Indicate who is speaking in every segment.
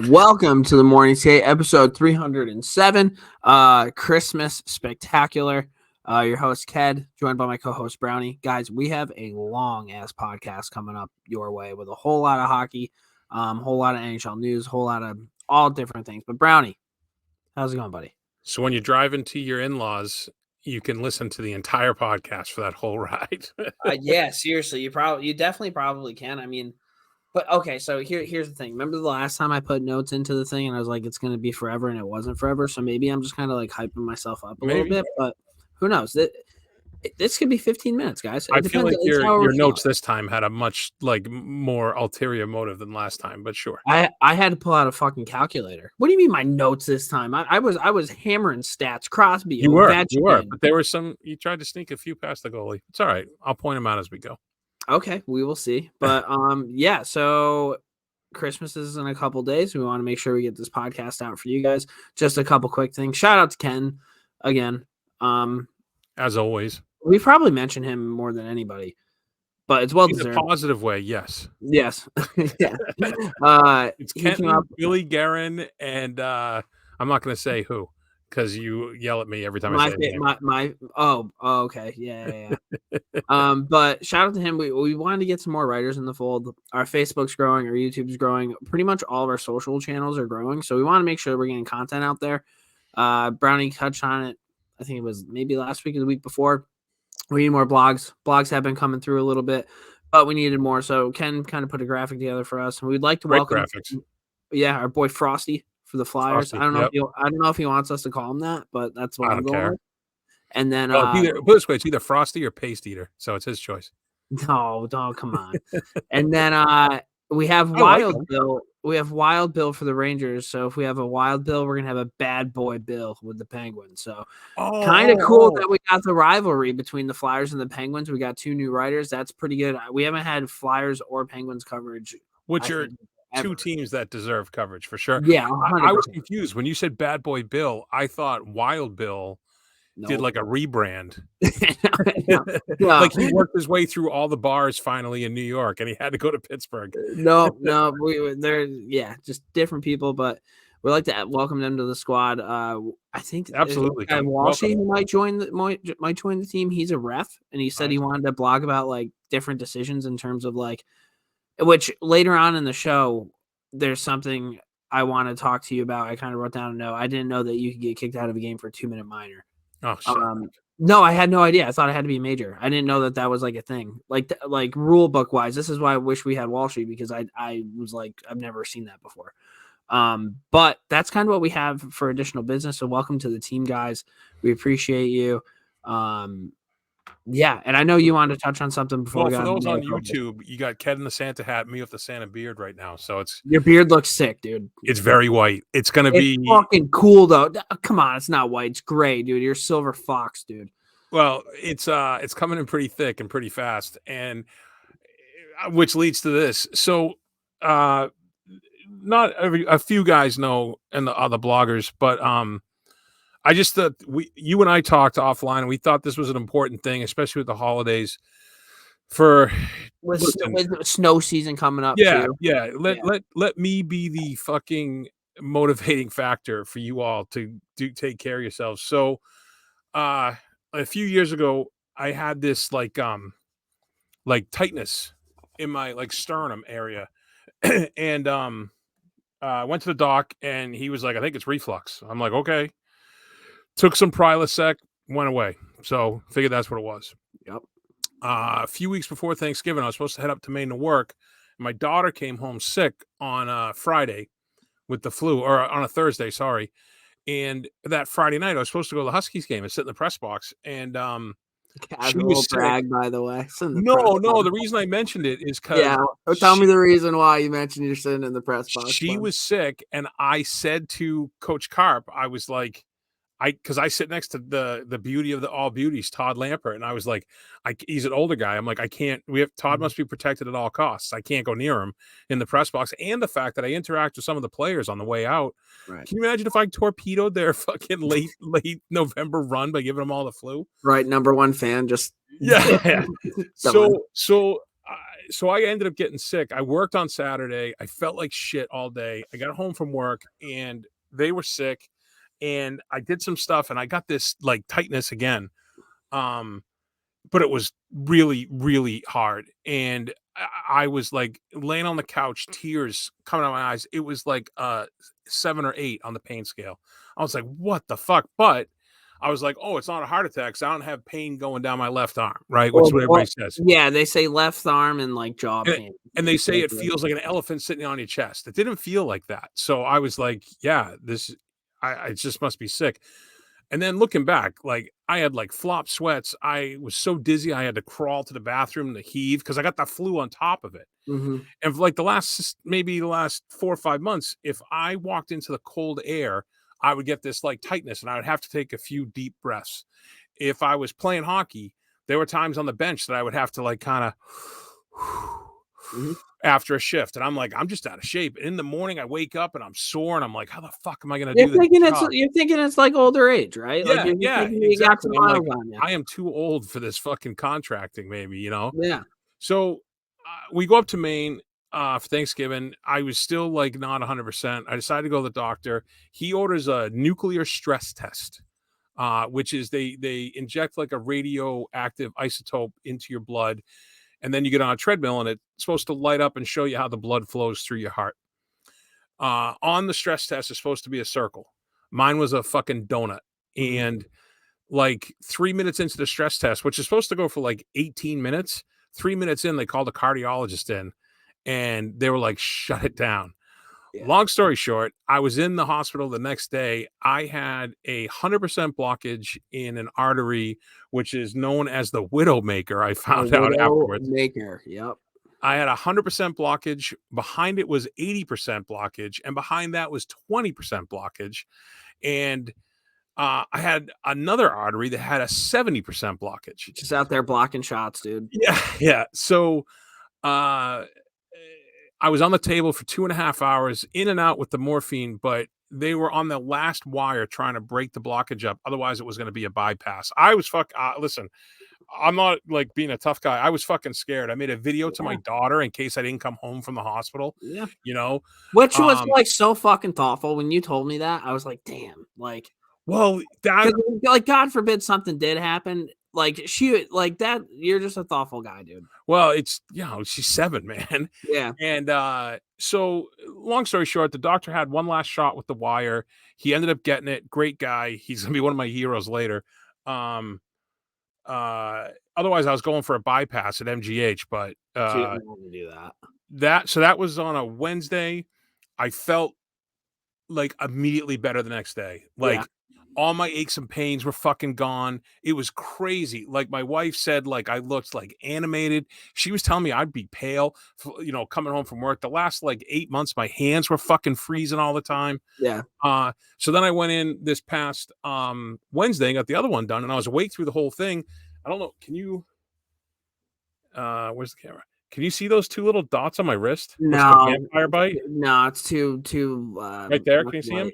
Speaker 1: Welcome to the Morning Skate, episode 307, Christmas Spectacular. Your host, Ked, joined by my co-host, Brownie. Guys, we have a long-ass podcast coming up your way with a whole lot of hockey, whole lot of NHL news, whole lot of all different things. But Brownie, how's it going, buddy?
Speaker 2: So when you're driving to your in-laws, you can listen to the entire podcast for that whole ride.
Speaker 1: Yeah, seriously, you definitely probably can. I mean, but okay, so here's the thing. Remember the last time I put notes into the thing and I was like, it's going to be forever, and it wasn't forever. So maybe I'm just kind of like hyping myself up a little bit, but who knows? This could be 15 minutes, guys.
Speaker 2: I feel like your notes this time had a much more ulterior motive than last time, but sure.
Speaker 1: I had to pull out a fucking calculator. What do you mean my notes this time? I was hammering stats. Crosby,
Speaker 2: you were, but there were some. You tried to sneak a few past the goalie. It's all right. I'll point them out as we go.
Speaker 1: Okay, we will see. But yeah. So Christmas is in a couple days. We want to make sure we get this podcast out for you guys. Just a couple quick things. Shout out to Ken again.
Speaker 2: As always,
Speaker 1: we probably mention him more than anybody, but it's well deserved.
Speaker 2: In a positive way, yes.
Speaker 1: Yes. Yeah.
Speaker 2: It's Kenton, Billy Guerin, and I'm not going to say who because you yell at me every time I say it.
Speaker 1: Okay. Yeah. But shout out to him. We wanted to get some more writers in the fold. Our Facebook's growing, our YouTube's growing. Pretty much all of our social channels are growing. So we want to make sure we're getting content out there. Brownie touched on it. I think it was maybe last week or the week before. We need more blogs. Blogs have been coming through a little bit, but we needed more. So Ken kind of put a graphic together for us, and we'd like to welcome,
Speaker 2: graphics.
Speaker 1: Yeah, our boy Frosty for the Flyers.
Speaker 2: Frosty,
Speaker 1: I don't know if he wants us to call him that, but that's what I'm going with. And then
Speaker 2: put it this way, it's either Frosty or Paste Eater, so it's his choice.
Speaker 1: No, come on. And then we have Wild Bill. We have Wild Bill for the Rangers. So if we have a Wild Bill, we're gonna have a Bad Boy Bill with the Penguins. So kind of cool that we got the rivalry between the Flyers and the Penguins. We got two new writers. That's pretty good. We haven't had Flyers or Penguins coverage,
Speaker 2: which are two teams that deserve coverage for sure.
Speaker 1: Yeah,
Speaker 2: I was confused when you said Bad Boy Bill. I thought Wild Bill did like a rebrand.
Speaker 1: No.
Speaker 2: Like he worked his way through all the bars finally in New York and he had to go to Pittsburgh.
Speaker 1: No, they're just different people, but we'd like to welcome them to the squad. I think
Speaker 2: absolutely.
Speaker 1: And Walshy, who might join the team, he's a ref, and he said he wanted to blog about like different decisions in terms of like, which later on in the show, there's something I want to talk to you about. I kind of wrote down a note. I didn't know that you could get kicked out of a game for a 2-minute minor.
Speaker 2: Oh, shit.
Speaker 1: No, I had no idea. I thought it had to be major. I didn't know that was like a thing. Like rule book wise, this is why I wish we had Walshy, because I was like, I've never seen that before. But that's kind of what we have for additional business. So welcome to the team, guys. We appreciate you. Yeah, and I know you wanted to touch on something before.
Speaker 2: Well, for those on YouTube, you got Ked in the Santa hat, me with the Santa beard right now. So it's
Speaker 1: your beard looks sick, dude.
Speaker 2: It's very white. It's gonna be
Speaker 1: fucking cool though. Come on, it's not white. It's gray, dude. You're silver fox, dude.
Speaker 2: Well, it's coming in pretty thick and pretty fast, and which leads to this. So, not a few guys know, and the other bloggers, but I just thought you and I talked offline, and we thought this was an important thing, especially with the holidays. With
Speaker 1: snow season coming up,
Speaker 2: too. Let me be the fucking motivating factor for you all to take care of yourselves. So, a few years ago, I had this like tightness in my like sternum area, and I went to the doc, and he was like, "I think it's reflux." I'm like, "Okay." Took some Prilosec, went away. So figured that's what it was.
Speaker 1: Yep.
Speaker 2: A few weeks before Thanksgiving, I was supposed to head up to Maine to work. My daughter came home sick on Friday with the flu, or on a Thursday, sorry. And that Friday night, I was supposed to go to the Huskies game and sit in the press box. And
Speaker 1: she was brag, by the way.
Speaker 2: No. The reason I mentioned it is because
Speaker 1: tell me the reason why you mentioned you're sitting in the press box.
Speaker 2: She was sick, and I said to Coach Carp, I was like, because I sit next to the beauty of the all beauties, Todd Lampert, and I was like, he's an older guy. I'm like, I can't. Todd must be protected at all costs. I can't go near him in the press box. And the fact that I interact with some of the players on the way out. Right. Can you imagine if I torpedoed their fucking late November run by giving them all the flu?
Speaker 1: Right, number one fan, just
Speaker 2: yeah. So so I ended up getting sick. I worked on Saturday. I felt like shit all day. I got home from work and they were sick, and I did some stuff and I got this like tightness again. Um, but it was really, really hard. And I was like laying on the couch, tears coming out of my eyes. It was like 7 or 8 on the pain scale. I was like, what the fuck? But I was like, oh, it's not a heart attack. So I don't have pain going down my left arm, right? Which is what everybody says.
Speaker 1: Yeah, they say left arm and like jaw
Speaker 2: And,
Speaker 1: pain.
Speaker 2: and they say it feels like an elephant sitting on your chest. It didn't feel like that. So I was like, yeah, I just must be sick. And then looking back, like I had like flop sweats. I was so dizzy, I had to crawl to the bathroom to heave because I got the flu on top of it.
Speaker 1: Mhm.
Speaker 2: And for like maybe the last 4 or 5 months, if I walked into the cold air, I would get this like tightness and I would have to take a few deep breaths. If I was playing hockey, there were times on the bench that I would have to like kind of
Speaker 1: Mhm.
Speaker 2: after a shift. And I'm like, I'm just out of shape. And in the morning, I wake up and I'm sore and I'm like, how the fuck am I going to do this job?
Speaker 1: You're thinking it's like older age, right? Like
Speaker 2: Yeah,
Speaker 1: you're
Speaker 2: yeah,
Speaker 1: thinking you got some
Speaker 2: exactly. I'm like,
Speaker 1: miles on you.
Speaker 2: I am too old for this fucking contracting, maybe, you know?
Speaker 1: Yeah.
Speaker 2: So we go up to Maine for Thanksgiving. I was still like not 100%. I decided to go to the doctor. He orders a nuclear stress test, which is they inject like a radioactive isotope into your blood. And then you get on a treadmill and it's supposed to light up and show you how the blood flows through your heart. On the stress test is supposed to be a circle. Mine was a fucking donut.
Speaker 1: Mhm.
Speaker 2: And like 3 minutes into the stress test, which is supposed to go for like 18 minutes, 3 minutes in, they called a cardiologist in and they were like, shut it down.
Speaker 1: Yeah.
Speaker 2: Long story short, I was in the hospital the next day. I had 100% blockage in an artery, which is known as the widowmaker. I found out afterwards.
Speaker 1: Maker. Yep.
Speaker 2: I had 100% blockage. Behind it was 80% blockage. And behind that was 20% blockage. And I had another artery that had a 70% blockage.
Speaker 1: Just out there blocking shots, dude.
Speaker 2: Yeah. Yeah. So I was on the table for 2.5 hours, in and out with the morphine, but they were on the last wire trying to break the blockage up. Otherwise, it was going to be a bypass. I was listen, I'm not like being a tough guy. I was fucking scared. I made a video to my daughter in case I didn't come home from the hospital.
Speaker 1: Yeah.
Speaker 2: You know,
Speaker 1: Which was like so fucking thoughtful when you told me that. I was like, damn, like,
Speaker 2: well, that
Speaker 1: like God forbid something did happen. Like she like that, you're just a thoughtful guy, dude.
Speaker 2: well, it's she's 7, man.
Speaker 1: Yeah.
Speaker 2: And so long story short, the doctor had one last shot with the wire. He ended up getting it. Great guy. He's gonna be one of my heroes later. Otherwise I was going for a bypass at MGH, but
Speaker 1: She didn't want to do
Speaker 2: that was on a Wednesday. I felt like immediately better the next day. Like all my aches and pains were fucking gone. It was crazy. Like my wife said, like I looked like animated. She was telling me I'd be pale, coming home from work. The last like 8 months, my hands were fucking freezing all the time.
Speaker 1: Yeah.
Speaker 2: So then I went in this past Wednesday and got the other one done, and I was awake through the whole thing. I don't know. Can you? Where's the camera? Can you see those 2 little dots on my wrist?
Speaker 1: No.
Speaker 2: Vampire bite.
Speaker 1: No, it's too
Speaker 2: Right there. Can you see them?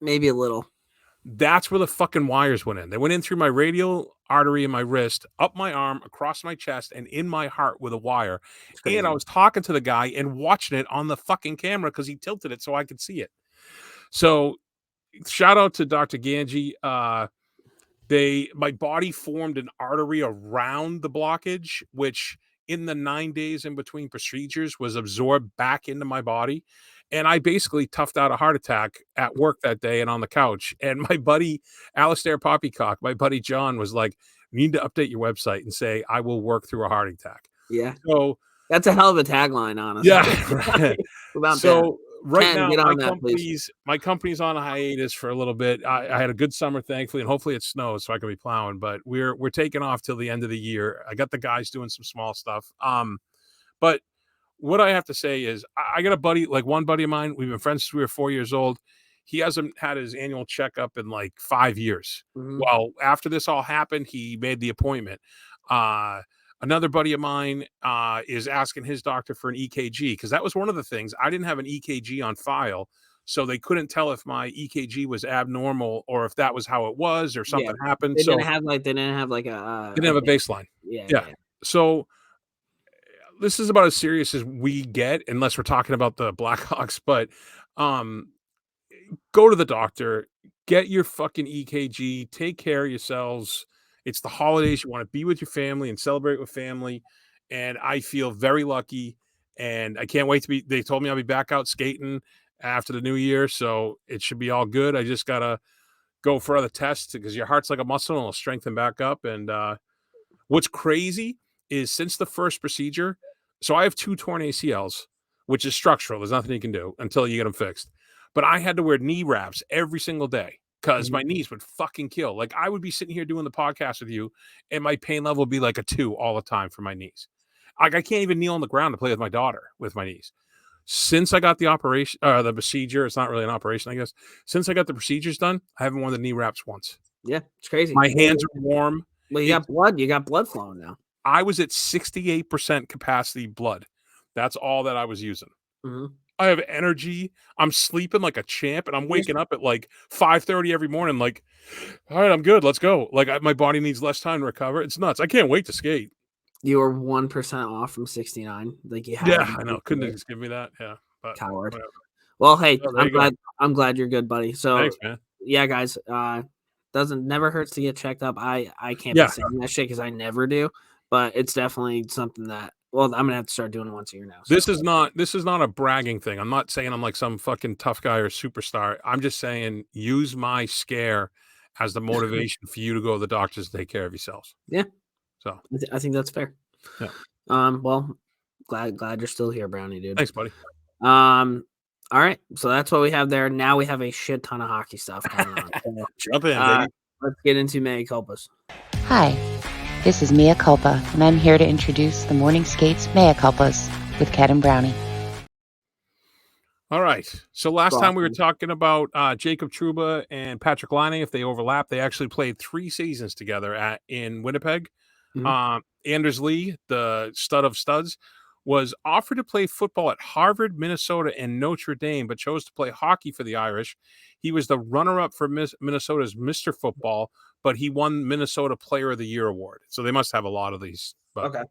Speaker 1: Maybe a little.
Speaker 2: That's where the fucking wires went in. They went in through my radial artery in my wrist, up my arm, across my chest, and in my heart with a wire. And I was talking to the guy and watching it on the fucking camera because he tilted it so I could see it. So shout out to Dr. Ganji. My body formed an artery around the blockage, which in the 9 days in between procedures was absorbed back into my body. And I basically toughed out a heart attack at work that day and on the couch. And my buddy, Alistair Poppycock, my buddy John was like, you need to update your website and say, I will work through a heart attack.
Speaker 1: Yeah.
Speaker 2: So
Speaker 1: that's a hell of a tagline, honestly.
Speaker 2: Yeah. So right now, my company's on a hiatus for a little bit. I had a good summer, thankfully, and hopefully it snows so I can be plowing. But we're taking off till the end of the year. I got the guys doing some small stuff. But what I have to say is, I got a buddy, like one buddy of mine. We've been friends since we were 4 years old. He hasn't had his annual checkup in like 5 years.
Speaker 1: Mhm.
Speaker 2: Well, after this all happened, he made the appointment. Another buddy of mine is asking his doctor for an EKG because that was one of the things. I didn't have an EKG on file, so they couldn't tell if my EKG was abnormal or if that was how it was or something happened.
Speaker 1: They didn't have like a
Speaker 2: baseline.
Speaker 1: Yeah.
Speaker 2: So this is about as serious as we get, unless we're talking about the Blackhawks. But go to the doctor, get your fucking EKG, take care of yourselves. It's the holidays. You want to be with your family and celebrate with family. And I feel very lucky. And I can't wait to be. They told me I'll be back out skating after the new year. So it should be all good. I just got to go for other tests because your heart's like a muscle and it'll strengthen back up. And what's crazy is since the first procedure, so I have 2 torn ACLs, which is structural. There's nothing you can do until you get them fixed. But I had to wear knee wraps every single day because my knees would fucking kill. Like I would be sitting here doing the podcast with you and my pain level would be like a 2 all the time for my knees. Like I can't even kneel on the ground to play with my daughter with my knees. Since I got the operation, the procedure, it's not really an operation, I guess. Since I got the procedures done, I haven't worn the knee wraps once.
Speaker 1: Yeah, it's crazy.
Speaker 2: My hands are warm.
Speaker 1: Well, you got blood. You got blood flowing now.
Speaker 2: I was at 68% capacity blood. That's all that I was using.
Speaker 1: Mm-hmm.
Speaker 2: I have energy. I'm sleeping like a champ, and I'm waking up at like 5:30 every morning. Like, all right, I'm good. Let's go. Like, my body needs less time to recover. It's nuts. I can't wait to skate.
Speaker 1: You were 1% off from 69. Like you had.
Speaker 2: Yeah, I know. Couldn't just give me that. Yeah, but
Speaker 1: coward.
Speaker 2: Whatever.
Speaker 1: Well, hey,
Speaker 2: Oh,
Speaker 1: I'm glad you're good, buddy. So,
Speaker 2: thanks, man.
Speaker 1: Yeah, guys. Never hurts to get checked up. I can't be saying that shit because I never do, but it's definitely something that. Well, I'm gonna have to start doing it once a year now. So.
Speaker 2: This is not a bragging thing. I'm not saying I'm like some fucking tough guy or superstar. I'm just saying use my scare as the motivation for you to go to the doctors to take care of yourselves.
Speaker 1: Yeah.
Speaker 2: So
Speaker 1: I think that's fair.
Speaker 2: Yeah.
Speaker 1: Well, glad you're still here, Brownie, dude.
Speaker 2: Thanks, buddy.
Speaker 1: All right. So that's what we have there. Now we have a shit ton of hockey stuff going on. So,
Speaker 2: jump in, baby.
Speaker 1: Let's get into Mea Culpas.
Speaker 3: Hi, this is Mea Culpa, and I'm here to introduce the Morning Skates Mea Culpas with Ked and Brownie.
Speaker 2: All right. So last time we were talking about Jacob Trouba and Patrick Laine. If they overlap, they actually played 3 seasons together in Winnipeg. Mm-hmm. Anders Lee, the stud of studs, was offered to play football at Harvard, Minnesota, and Notre Dame, but chose to play hockey for the Irish. He was the runner-up for Minnesota's Mr. Football, but he won Minnesota Player of the Year award. So they must have a lot of these. But,
Speaker 1: okay.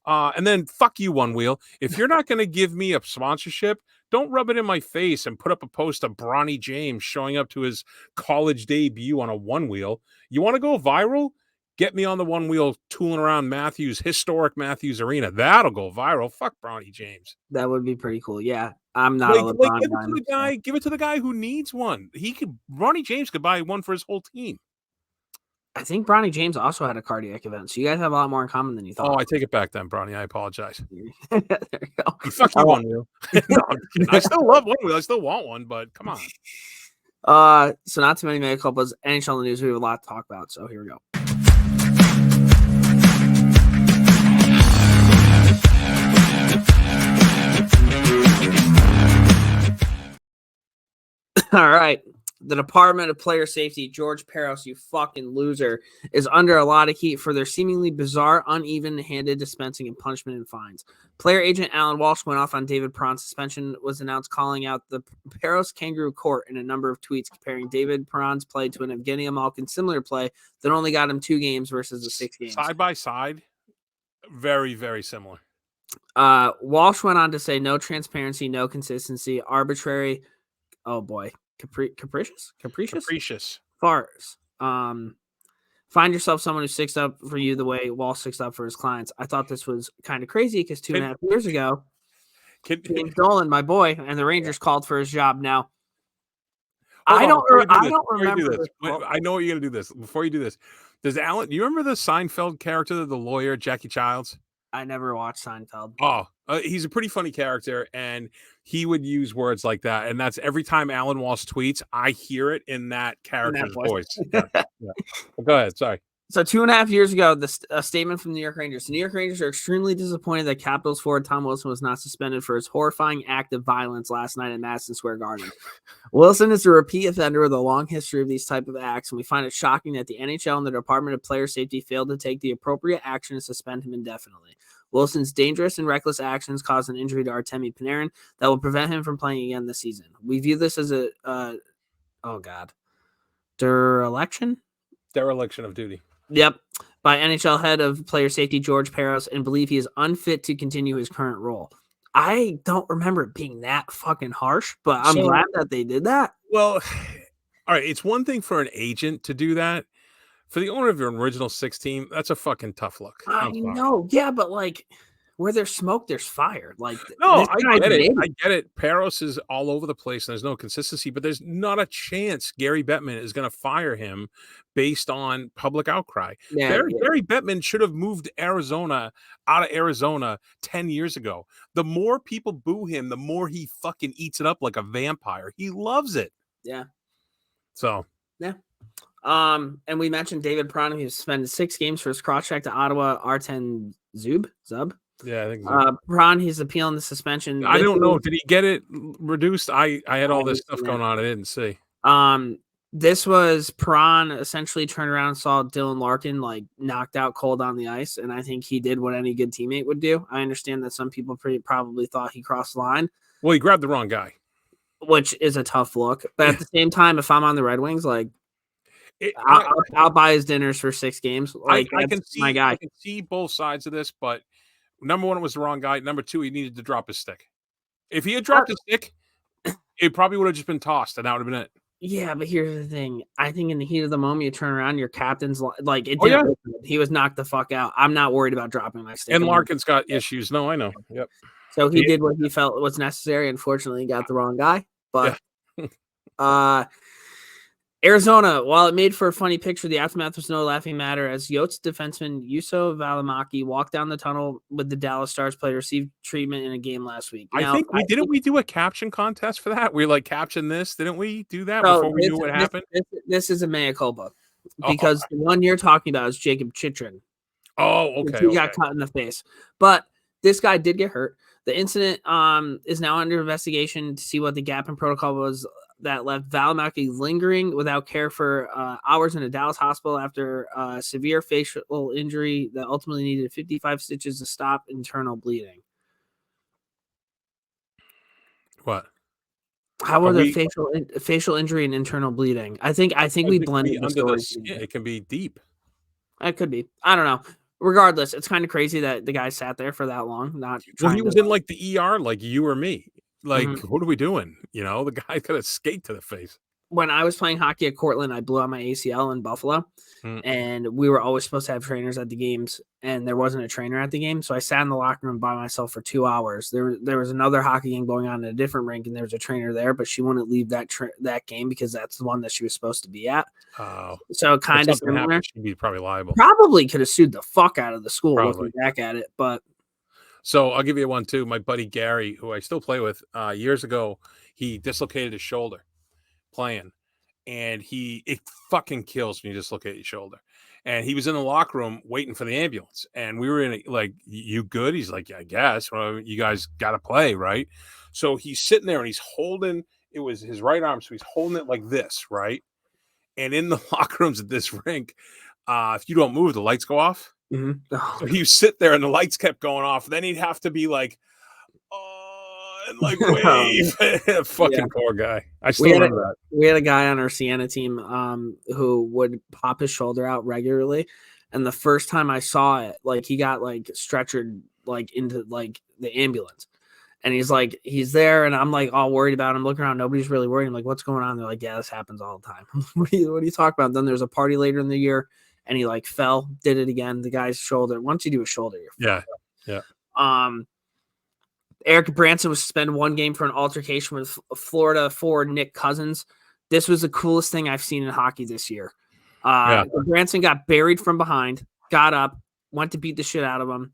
Speaker 2: And then fuck you, One Wheel. If you're not going to give me a sponsorship, don't rub it in my face and put up a post of Bronny James showing up to his college debut on a one wheel. You want to go viral? Get me on the one wheel tooling around historic Matthews Arena. That'll go viral. Fuck Bronny James.
Speaker 1: That would be pretty cool. Yeah. I'm not a LeBron guy.
Speaker 2: Give it to the guy who needs one. Bronny James could buy one for his whole team.
Speaker 1: I think Bronny James also had a cardiac event, so you guys have a lot more in common than you thought.
Speaker 2: Oh, I take it back then, Bronny. I apologize.
Speaker 1: There you go.
Speaker 2: Fuck you, One Wheel. No, I still love One Wheel. I still want one, but come
Speaker 1: on. So not too many mea culpas. NHL news. We have a lot to talk about, so here we go. All right. The Department of Player Safety, George Peros, you fucking loser, is under a lot of heat for their seemingly bizarre, uneven-handed dispensing of punishment and fines. Player agent Alan Walsh went off on David Perron's suspension, was announced, calling out the Peros Kangaroo Court in a number of tweets, comparing David Perron's play to an Evgeny Malkin similar play that only got him 2 games versus the 6 games.
Speaker 2: Side by side, very, very similar.
Speaker 1: Walsh went on to say no transparency, no consistency, arbitrary. Oh boy. Capricious farce. Find yourself someone who sticks up for you the way Walsh sticks up for his clients. I thought this was kind of crazy because 2.5 years ago, James Dolan, my boy, and the Rangers called for his job. Now, I don't remember this.
Speaker 2: I know you're gonna do this. Before you do this, does Alan? You remember the Seinfeld character, the lawyer Jackie Childs?
Speaker 1: I never watched Seinfeld.
Speaker 2: Oh, he's a pretty funny character, and he would use words like that. And that's every time Alan Walsh tweets, I hear it in that character's voice. Yeah. Well, go ahead. Sorry.
Speaker 1: So 2.5 years ago, a statement from the New York Rangers. The New York Rangers are extremely disappointed that Capitals forward Tom Wilson was not suspended for his horrifying act of violence last night at Madison Square Garden. Wilson is a repeat offender with a long history of these type of acts, and we find it shocking that the NHL and the Department of Player Safety failed to take the appropriate action to suspend him indefinitely. Wilson's dangerous and reckless actions caused an injury to Artemi Panarin that will prevent him from playing again this season. We view this as a dereliction
Speaker 2: of duty.
Speaker 1: Yep. by NHL head of player safety George Peros and believe he is unfit to continue his current role. I don't remember it being that fucking harsh, but I'm glad that they did that.
Speaker 2: Well, all right, it's one thing for an agent to do that. For the owner of your original 6 team, that's a fucking tough look.
Speaker 1: I know, yeah, but like where there's smoke, there's fire. Like
Speaker 2: no,
Speaker 1: this
Speaker 2: I get it. I get it. Peros is all over the place, and there's no consistency. But there's not a chance Gary Bettman is going to fire him based on public outcry.
Speaker 1: Yeah,
Speaker 2: Gary Bettman should have moved out of Arizona 10 years ago. The more people boo him, the more he fucking eats it up like a vampire. He loves it.
Speaker 1: Yeah.
Speaker 2: So
Speaker 1: yeah. And we mentioned David Perron, who suspended 6 games for his cross-check to Ottawa Arten Zub.
Speaker 2: Yeah, I think so.
Speaker 1: Perron, he's appealing the suspension.
Speaker 2: I don't know. Did he get it reduced? I had all this stuff going on. I didn't see.
Speaker 1: This was Perron essentially turned around and saw Dylan Larkin like knocked out cold on the ice, and I think he did what any good teammate would do. I understand that some people probably thought he crossed the line.
Speaker 2: Well, he grabbed the wrong guy,
Speaker 1: which is a tough look. But at the same time, if I'm on the Red Wings, like I'll buy his dinners for 6 games. Like
Speaker 2: I can see
Speaker 1: my guy.
Speaker 2: I can see both sides of this, but number 1, it was the wrong guy. Number 2, he needed to drop his stick. If he had dropped his stick, it probably would have just been tossed, and that would have been it.
Speaker 1: Yeah, but here's the thing. I think in the heat of the moment, you turn around, your captain's like it. He was knocked the fuck out. I'm not worried about dropping my stick.
Speaker 2: And Larkin's got issues. No, I know. Yep.
Speaker 1: So he did what he felt was necessary. Unfortunately, he got the wrong guy. But Arizona, while it made for a funny picture, the aftermath was no laughing matter as Yotes defenseman Juuso Valimaki walked down the tunnel with the Dallas Stars player received treatment in a game last week.
Speaker 2: Now, I think we do a caption contest for that? We like caption this, didn't we do that before we knew what happened?
Speaker 1: This is a mea culpa because the one you're talking about is Jacob Chitrin.
Speaker 2: Oh, okay.
Speaker 1: He got cut in the face, but this guy did get hurt. The incident is now under investigation to see what the gap in protocol was that left Valimaki lingering without care for hours in a Dallas hospital after a severe facial injury that ultimately needed 55 stitches to stop internal bleeding.
Speaker 2: What?
Speaker 1: How were the facial injury and internal bleeding? I think we blended the stories.
Speaker 2: It can be deep.
Speaker 1: It could be. I don't know. Regardless, it's kind of crazy that the guy sat there for that long.
Speaker 2: He was in like the ER, like you or me. Like, what are we doing? You know, the guy got a skate to the face.
Speaker 1: When I was playing hockey at Cortland, I blew out my ACL in Buffalo, and we were always supposed to have trainers at the games, and there wasn't a trainer at the game. So I sat in the locker room by myself for 2 hours. There was another hockey game going on in a different rink, and there was a trainer there, but she wouldn't leave that game because that's the one that she was supposed to be at.
Speaker 2: Oh,
Speaker 1: so kind of similar.
Speaker 2: She'd be probably liable.
Speaker 1: Probably could have sued the fuck out of the school looking back at it, but.
Speaker 2: So I'll give you one too. My buddy Gary, who I still play with, years ago, he dislocated his shoulder playing, and it fucking kills when you dislocate your shoulder. And he was in the locker room waiting for the ambulance, and we were in like, "You good?" He's like, "Yeah, I guess." Well, you guys got to play, right? So he's sitting there and he's holding. It was his right arm, so he's holding it like this, right? And in the locker rooms at this rink, if you don't move, the lights go off. So he'd sit there and the lights kept going off. Then he'd have to be like, and like wave. Fucking poor guy. I still remember that.
Speaker 1: We had a guy on our Sienna team who would pop his shoulder out regularly. And the first time I saw it, like he got like stretchered like into like the ambulance. And he's there, and I'm like all worried about him. Looking around, nobody's really worried. I'm like, what's going on? They're like, yeah, this happens all the time. What are you talking about? Then there's a party later in the year. And he like fell, did it again. The guy's shoulder. Once you do a shoulder, you're Eric Branson was suspended 1 game for an altercation with Florida forward Nick Cousins. This was the coolest thing I've seen in hockey this year. Branson got buried from behind, got up, went to beat the shit out of him.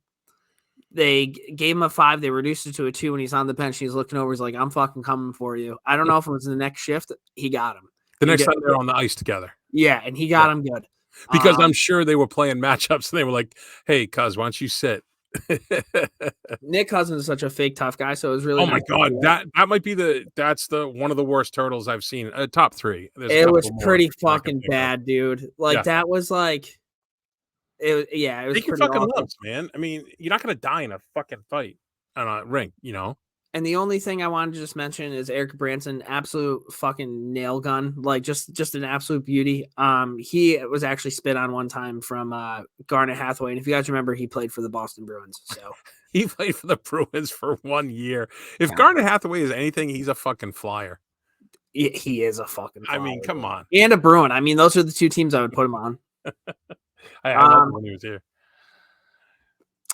Speaker 1: They gave him a 5. They reduced it to a 2, and he's on the bench. He's looking over. He's like, "I'm fucking coming for you." I don't know if it was the next shift. He got him.
Speaker 2: The next time they're on the ice together.
Speaker 1: Yeah, and he got him good.
Speaker 2: Because I'm sure they were playing matchups and they were like, "Hey, cuz, why don't you sit?"
Speaker 1: Nick Cousins is such a fake tough guy, so it was really.
Speaker 2: Oh my god, that might be that's one of the worst turtles I've seen. Top 3.
Speaker 1: It was pretty fucking bad, dude. Like that was like, it was.
Speaker 2: Take your fucking lumps, man. I mean, you're not gonna die in a fucking fight on a rink, you know.
Speaker 1: And the only thing I wanted to just mention is Eric Branson, absolute fucking nail gun, like just an absolute beauty. He was actually spit on one time from Garnet Hathaway, and if you guys remember, he played for the Boston Bruins. So
Speaker 2: he played for the Bruins for 1 year. If Garnet Hathaway is anything, he's a fucking flyer.
Speaker 1: He is a fucking flyer.
Speaker 2: I mean, come on.
Speaker 1: And a Bruin. I mean, those are the two teams I would put him on.
Speaker 2: I love him when he was here.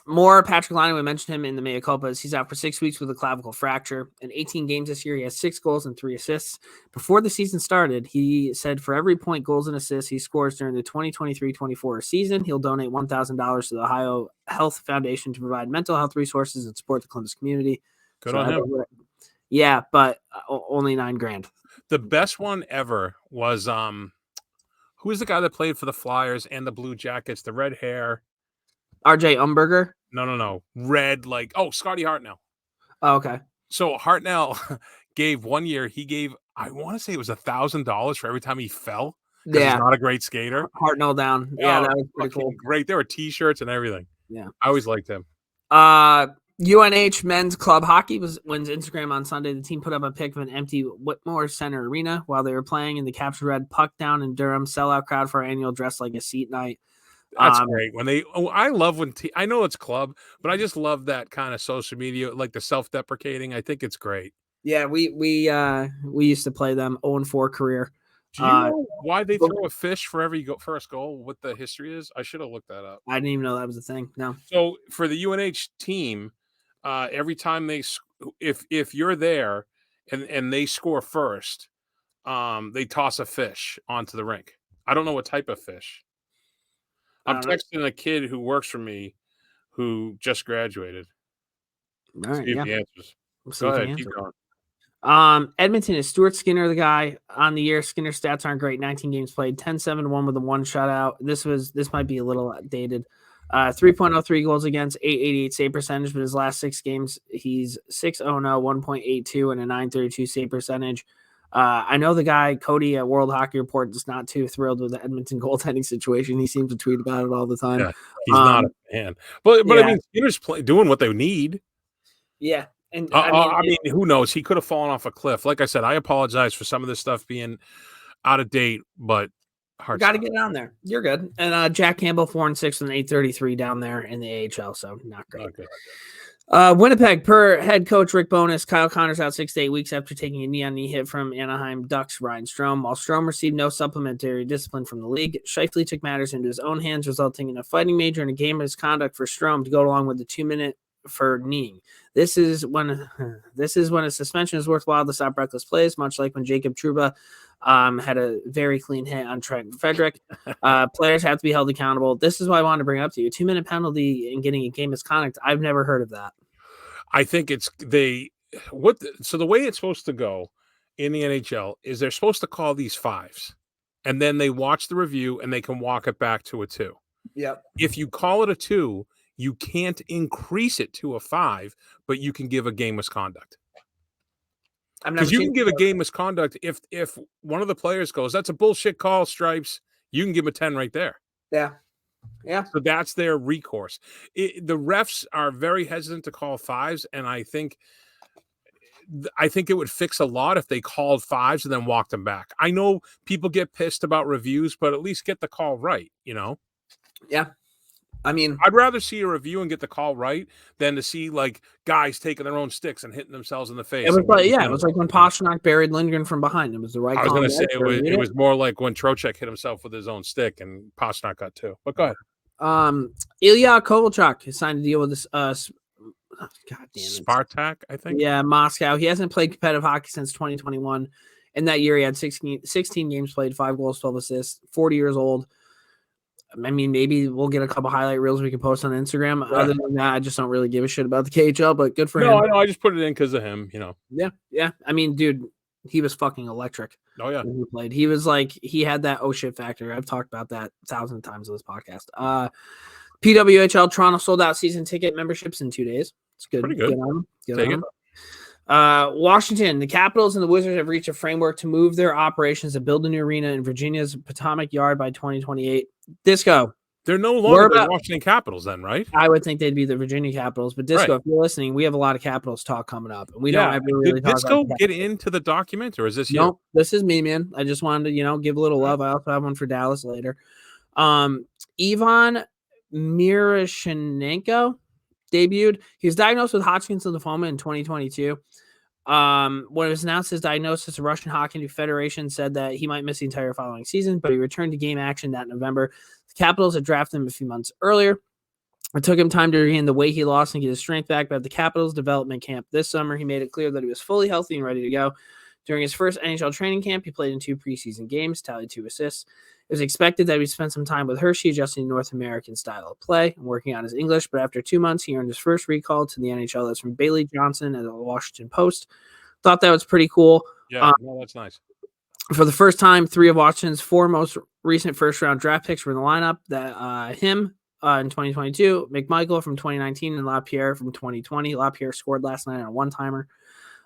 Speaker 1: More Patrick Laine, we mentioned him in the mea culpas. He's out for 6 weeks with a clavicle fracture. In 18 games this year, he has 6 goals and 3 assists. Before the season started, he said for every point, goals, and assists he scores during the 2023-24 season, he'll donate $1,000 to the Ohio Health Foundation to provide mental health resources and support the Columbus community.
Speaker 2: Good on him.
Speaker 1: Yeah, but only $9,000.
Speaker 2: The best one ever was who is the guy that played for the Flyers and the Blue Jackets, the red hair?
Speaker 1: RJ Umberger?
Speaker 2: No. Red, Scotty Hartnell.
Speaker 1: Oh, okay.
Speaker 2: So Hartnell gave 1 year, he gave, I want to say it was $1,000 for every time he fell. Yeah. He's not a great skater.
Speaker 1: Hartnell down. Yeah, that was pretty cool.
Speaker 2: Great. There were t-shirts and everything.
Speaker 1: Yeah.
Speaker 2: I always liked him.
Speaker 1: UNH men's club hockey wins Instagram on Sunday. The team put up a pic of an empty Whitmore Center Arena while they were playing, and the caption read, "Puck down in Durham, sellout crowd for our annual Dress Like a Seat night."
Speaker 2: That's great. I love when I know it's club, but I just love that kind of social media, like the self-deprecating. I think it's great.
Speaker 1: Yeah, we used to play them 0-4 career.
Speaker 2: Do you know why they throw a fish for every first goal? What the history is? I should have looked that up.
Speaker 1: I didn't even know that was a thing. No.
Speaker 2: So for the UNH team, every time if you're there and they score first, they toss a fish onto the rink. I don't know what type of fish. I'm texting a kid who works for me who just graduated.
Speaker 1: All right,
Speaker 2: see if he answers. Go ahead, keep
Speaker 1: going. Edmonton is Stuart Skinner, the guy on the year. Skinner's stats aren't great. 19 games played, 10-7-1 with a 1 shutout. This might be a little dated. 3.03 goals against, 888 save percentage, but his last 6 games, he's 6-0-0, 1.82, and a 932 save percentage. I know the guy, Cody at World Hockey Report, is not too thrilled with the Edmonton goaltending situation. He seems to tweet about it all the time.
Speaker 2: Yeah, he's not a fan. But yeah. I mean, Skinner's doing what they need.
Speaker 1: Yeah. And
Speaker 2: I mean, who knows? He could have fallen off a cliff. Like I said, I apologize for some of this stuff being out of date, but
Speaker 1: got to get it on there. You're good. And Jack Campbell 4-6 with an 833 down there in the AHL, so not great. Okay. Winnipeg, per head coach Rick Bowness, Kyle Connor's out 6 to 8 weeks after taking a knee-on-knee hit from Anaheim Ducks Ryan Strome. While Strome received no supplementary discipline from the league, Scheifele took matters into his own hands, resulting in a fighting major and a game misconduct for Strome to go along with the 2-minute for kneeing. This is when a suspension is worthwhile to stop reckless plays, much like when Jacob Trouba had a very clean hit on Trent Frederick. Players have to be held accountable. This is why I wanted to bring it up to you. 2-minute penalty and getting a game misconduct. I've never heard of that.
Speaker 2: I think so the way it's supposed to go in the NHL is they're supposed to call these 5s, and then they watch the review and they can walk it back to a 2.
Speaker 1: Yep.
Speaker 2: If you call it a 2, you can't increase it to a 5, but you can give a game misconduct. Because you can give a game misconduct if one of the players goes, "That's a bullshit call, Stripes," you can give him a 10 right there.
Speaker 1: Yeah. Yeah.
Speaker 2: So that's their recourse. The refs are very hesitant to call 5s, and I think it would fix a lot if they called 5s and then walked them back. I know people get pissed about reviews, but at least get the call right, you know?
Speaker 1: Yeah. I mean,
Speaker 2: I'd rather see a review and get the call right than to see guys taking their own sticks and hitting themselves in the face.
Speaker 1: It was like when Pastrnak buried Lindgren from behind. It was the right call.
Speaker 2: I was going to say it was more like when Trocheck hit himself with his own stick and Pastrnak got 2. But go ahead.
Speaker 1: Ilya Kovalchuk has signed a deal with this God damn it.
Speaker 2: Spartak, I think.
Speaker 1: Yeah, Moscow. He hasn't played competitive hockey since 2021. In that year, he had 16 games played, 5 goals, 12 assists, 40 years old. I mean, maybe we'll get a couple highlight reels we can post on Instagram. Yeah. Other than that, I just don't really give a shit about the KHL, but good for him.
Speaker 2: No, I know. I just put it in because of him, you know.
Speaker 1: Yeah, yeah. I mean, dude, he was fucking electric.
Speaker 2: Oh, yeah.
Speaker 1: When he played. He was he had that oh shit factor. I've talked about that 1,000 times on this podcast. PWHL Toronto sold out season ticket memberships in 2 days. It's good.
Speaker 2: Pretty good.
Speaker 1: Take it. Washington, the Capitals and the Wizards have reached a framework to move their operations to build a new arena in Virginia's Potomac Yard by 2028. Disco,
Speaker 2: They're no longer the Washington Capitals then, right?
Speaker 1: I would think they'd be the Virginia Capitals. But Disco, if you're listening, we have a lot of Capitals talk coming up. And we don't ever really talk
Speaker 2: Disco
Speaker 1: about
Speaker 2: get into the document, or is this you?
Speaker 1: Nope, this is me, man. I just wanted to, give a little love. I also have one for Dallas later. Ivan Miroshnichenko debuted. He was diagnosed with Hodgkin's lymphoma in 2022. When it was announced his diagnosis, the Russian Hockey Federation said that he might miss the entire following season, but he returned to game action that November. The Capitals had drafted him a few months earlier. It took him time to regain the weight he lost and get his strength back, but at the Capitals development camp this summer, he made it clear that he was fully healthy and ready to go. During his first NHL training camp, he played in 2 preseason games, tallied 2 assists. It was expected that he would spend some time with Hershey, adjusting to North American style of play and working on his English, but after 2 months, he earned his first recall to the NHL. That's from Bailey Johnson at the Washington Post. Thought that was pretty cool.
Speaker 2: Yeah, that's nice.
Speaker 1: For the first time, 3 of Washington's 4 most recent first-round draft picks were in the lineup. That in 2022, McMichael from 2019, and LaPierre from 2020. LaPierre scored last night on a one-timer.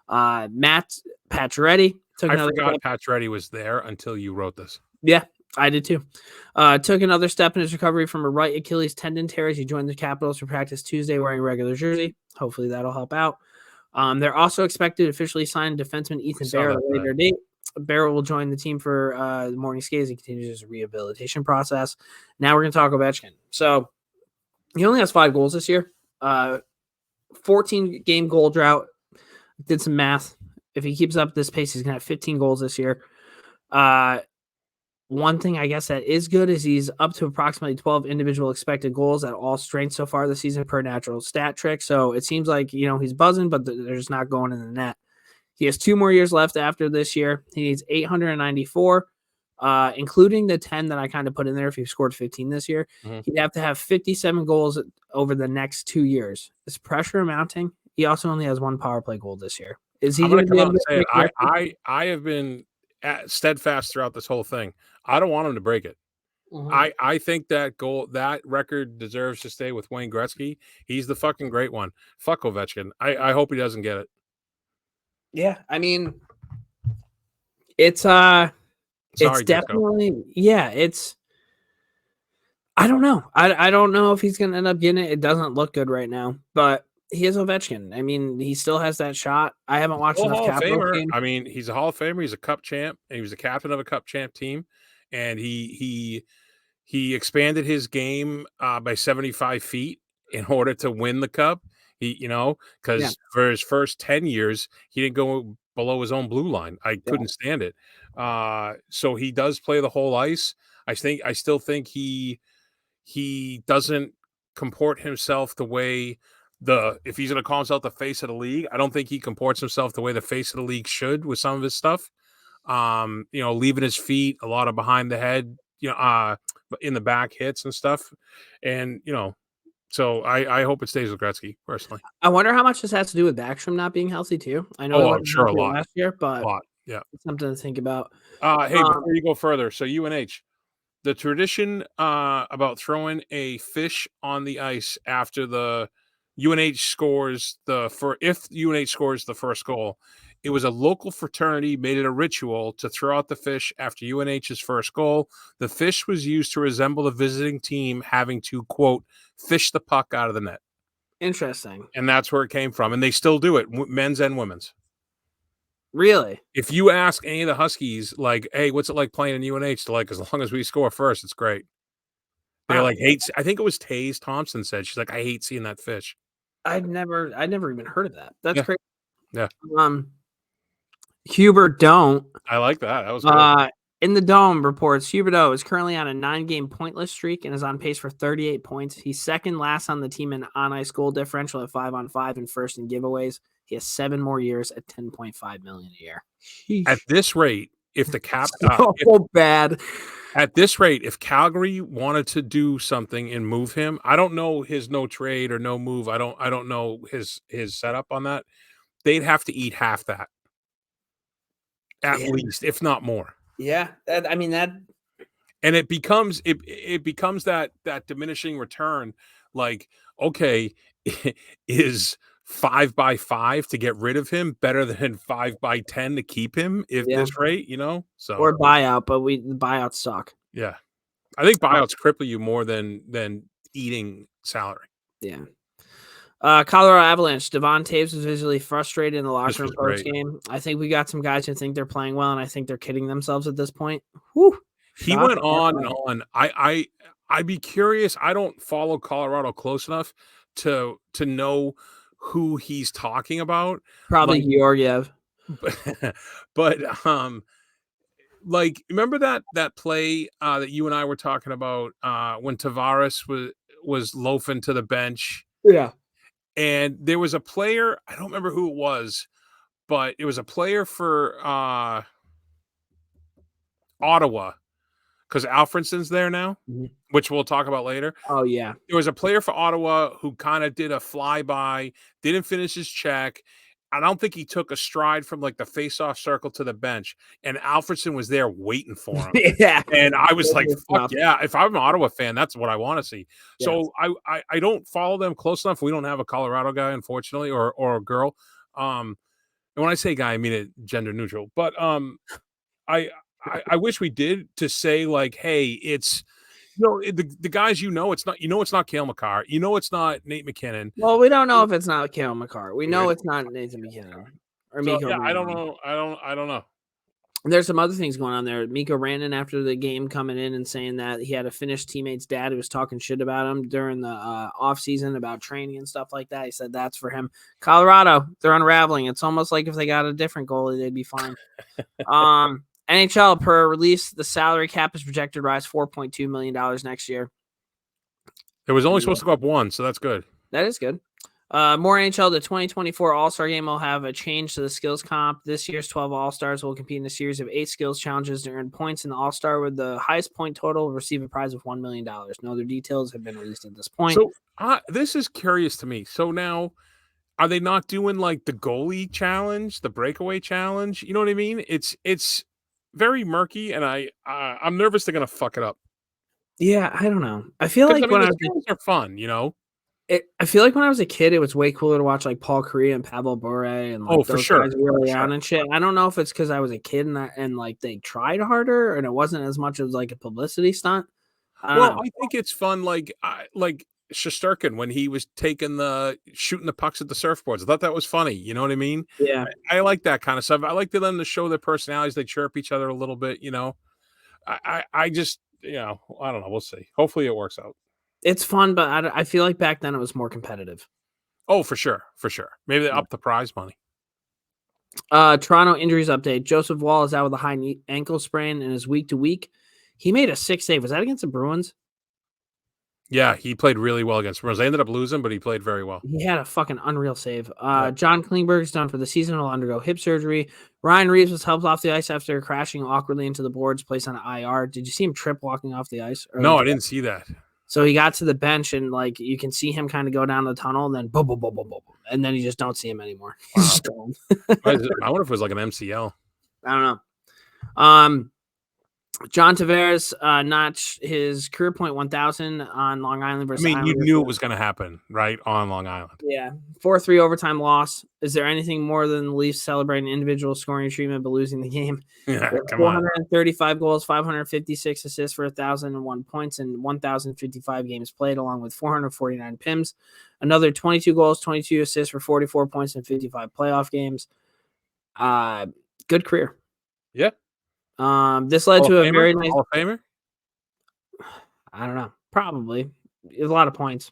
Speaker 1: Matt Pacioretty took another
Speaker 2: forgot Pacioretty was there until you wrote this.
Speaker 1: Yeah, I did too. Took another step in his recovery from a right Achilles tendon tear as he joined the Capitals for practice Tuesday wearing a regular jersey. Hopefully that'll help out. They're also expected to officially sign defenseman Ethan Bear at a later date. Bear will join the team for the morning skates and continues his rehabilitation process. Now we're going to talk Ovechkin. So he only has 5 goals this year. 14-game goal drought. Did some math. If he keeps up this pace, he's going to have 15 goals this year. One thing I guess that is good is he's up to approximately 12 individual expected goals at all strengths so far this season per natural stat trick. So it seems like, he's buzzing, but they're just not going in the net. He has 2 more years left after this year. He needs 894, including the 10 that I kind of put in there. If he scored 15 this year, he'd have to have 57 goals over the next 2 years. Is pressure mounting? He also only has 1 power play goal this year. Is he going to be able to say
Speaker 2: it? I have been steadfast throughout this whole thing. I don't want him to break it. I think that record deserves to stay with Wayne Gretzky. He's the fucking great one. Fuck Ovechkin. I hope he doesn't get it.
Speaker 1: Yeah, I mean, it's definitely it's. I don't know. I don't know if he's going to end up getting it. It doesn't look good right now, but he is Ovechkin. I mean, he still has that shot. I haven't watched enough Capitals games.
Speaker 2: I mean, he's a Hall of Famer. He's a Cup champ, and he was a captain of a Cup champ team. And he expanded his game by 75 feet in order to win the Cup. Because for his first 10 years, he didn't go below his own blue line. I couldn't stand it. So he does play the whole ice. I still think he doesn't comport himself the way if he's going to call himself the face of the league. I don't think he comports himself the way the face of the league should with some of his stuff. Leaving his feet, a lot of behind the head, in the back hits and stuff. And, so I hope it stays with Gretzky personally.
Speaker 1: I wonder how much this has to do with Backstrom not being healthy too. I know
Speaker 2: I'm sure a lot
Speaker 1: last year, but
Speaker 2: yeah,
Speaker 1: it's something to think about.
Speaker 2: Hey, before you go further, so UNH, the tradition about throwing a fish on the ice after the UNH scores if UNH scores the first goal, it was a local fraternity made it a ritual to throw out the fish after UNH's first goal. The fish was used to resemble the visiting team having to, quote, fish the puck out of the net.
Speaker 1: Interesting.
Speaker 2: And that's where it came from. And they still do it, men's and women's.
Speaker 1: Really?
Speaker 2: If you ask any of the Huskies, like, hey, what's it like playing in UNH? They're like, as long as we score first, it's great. They're like, I think it was Taze Thompson said, she's like, I hate seeing that fish.
Speaker 1: I'd never even heard of that. That's great.
Speaker 2: Yeah.
Speaker 1: Hubert Don't.
Speaker 2: I like that. That was good.
Speaker 1: In the Dome reports, Huberdeau is currently on a 9-game pointless streak and is on pace for 38 points. He's second last on the team in on-ice goal differential at 5-on-5 and first in giveaways. He has 7 more years at $10.5 million a year. Sheesh.
Speaker 2: At this rate, if the cap
Speaker 1: bad.
Speaker 2: At this rate, if Calgary wanted to do something and move him, I don't know his no trade or no move. I don't know his setup on that. They'd have to eat half that. At least, if not more.
Speaker 1: Yeah, that.
Speaker 2: And it becomes that diminishing return. Like, okay, is 5x5 to get rid of him better than 5x10 to keep him? If this rate, so
Speaker 1: or buyout, but the buyouts suck.
Speaker 2: Yeah, I think buyouts cripple you more than eating salary.
Speaker 1: Yeah. Colorado Avalanche. Devon Taves was visually frustrated in the
Speaker 2: This
Speaker 1: locker room
Speaker 2: was great.
Speaker 1: post-game. I think we got some guys who think they're playing well, and I think they're kidding themselves at this point. Whew.
Speaker 2: He went on and on. I'd be curious. I don't follow Colorado close enough to know who he's talking about.
Speaker 1: Probably
Speaker 2: Like,
Speaker 1: Georgiev.
Speaker 2: but like, remember that play that you and I were talking about when Tavares was loafing to the bench?
Speaker 1: Yeah.
Speaker 2: And there was a player, I don't remember who it was, but it was a player for Ottawa, because Alfredson's there now, which we'll talk about later.
Speaker 1: Oh, yeah.
Speaker 2: There was a player for Ottawa who kind of did a flyby, didn't finish his check. I don't think he took a stride from like the face-off circle to the bench, and Alfredson was there waiting for him.
Speaker 1: Yeah.
Speaker 2: And I was like, fuck yeah. If I'm an Ottawa fan, that's what I want to see.
Speaker 1: Yes.
Speaker 2: So I don't follow them close enough. We don't have a Colorado guy, unfortunately, or a girl. And when I say guy, I mean it gender neutral. But I wish we did, to say like, hey, it's the guys, it's not Cale Makar, it's not Nate McKinnon.
Speaker 1: Well, we don't know if it's not Cale Makar. We know it's not Nathan McKinnon or Mikko.
Speaker 2: Yeah, I don't know. I don't know.
Speaker 1: There's some other things going on there. Mikko Rantanen, after the game, coming in and saying that he had a Finnish teammate's dad who was talking shit about him during the offseason about training and stuff like that. He said that's for him. Colorado, they're unraveling. It's almost like if they got a different goalie, they'd be fine. NHL, per release, the salary cap is projected to rise $4.2 million next year.
Speaker 2: It was only supposed to go up one, so that's good.
Speaker 1: That is good. More NHL, the 2024 All-Star Game will have a change to the skills comp. This year's 12 All-Stars will compete in a series of 8 skills challenges to earn points, and the All-Star with the highest point total will receive a prize of $1 million. No other details have been released at this point.
Speaker 2: So this is curious to me. So now, are they not doing like the goalie challenge, the breakaway challenge? You know what I mean? It's very murky, and I'm nervous they're gonna fuck it up.
Speaker 1: Yeah, I don't know. I feel like
Speaker 2: when the skills are fun,
Speaker 1: I feel like when I was a kid, it was way cooler to watch like Paul Cryou and Pavel Bure and like
Speaker 2: for sure,
Speaker 1: guys really on and shit. I don't know if it's because I was a kid and like they tried harder and it wasn't as much as like a publicity stunt.
Speaker 2: I think it's fun. Like Shesterkin, when he was shooting the pucks at the surfboards, I thought that was funny. You know what I mean?
Speaker 1: Yeah,
Speaker 2: I like that kind of stuff. I like them to show their personalities. They chirp each other a little bit. I just I don't know. We'll see. Hopefully it works out.
Speaker 1: It's fun, but I feel like back then it was more competitive.
Speaker 2: Oh, for sure. Maybe they upped the prize money.
Speaker 1: Toronto injuries update. Joseph Wall is out with a high ankle sprain and is week to week. He made a 6 save. Was that against the Bruins?
Speaker 2: Yeah, he played really well against the Bruins. They ended up losing, but he played very well.
Speaker 1: He had a fucking unreal save. John Klingberg's done for the season. He'll undergo hip surgery. Ryan Reeves was helped off the ice after crashing awkwardly into the boards, placed on an IR. Did you see him trip walking off the ice?
Speaker 2: No, I didn't see that.
Speaker 1: So he got to the bench and like you can see him kind of go down the tunnel and then boom, boom, boom, boom, boom, and then you just don't see him anymore. He's just gone.
Speaker 2: I wonder if it was like an MCL.
Speaker 1: I don't know. John Tavares notched his career point 1,000 on Long Island versus
Speaker 2: you
Speaker 1: Islanders.
Speaker 2: knew it was going to happen, right, on Long Island.
Speaker 1: Yeah. 4-3 overtime loss. Is there anything more than the Leafs celebrating individual scoring treatment but losing the game?
Speaker 2: Yeah, come
Speaker 1: 435 goals, 556 assists for 1,001 points and 1,055 games played, along with 449 PIMs. Another 22 goals, 22 assists for 44 points and 55 playoff games. Good career.
Speaker 2: Yeah.
Speaker 1: This led to a very nice
Speaker 2: Hall of Famer.
Speaker 1: I don't know. Probably. A lot of points.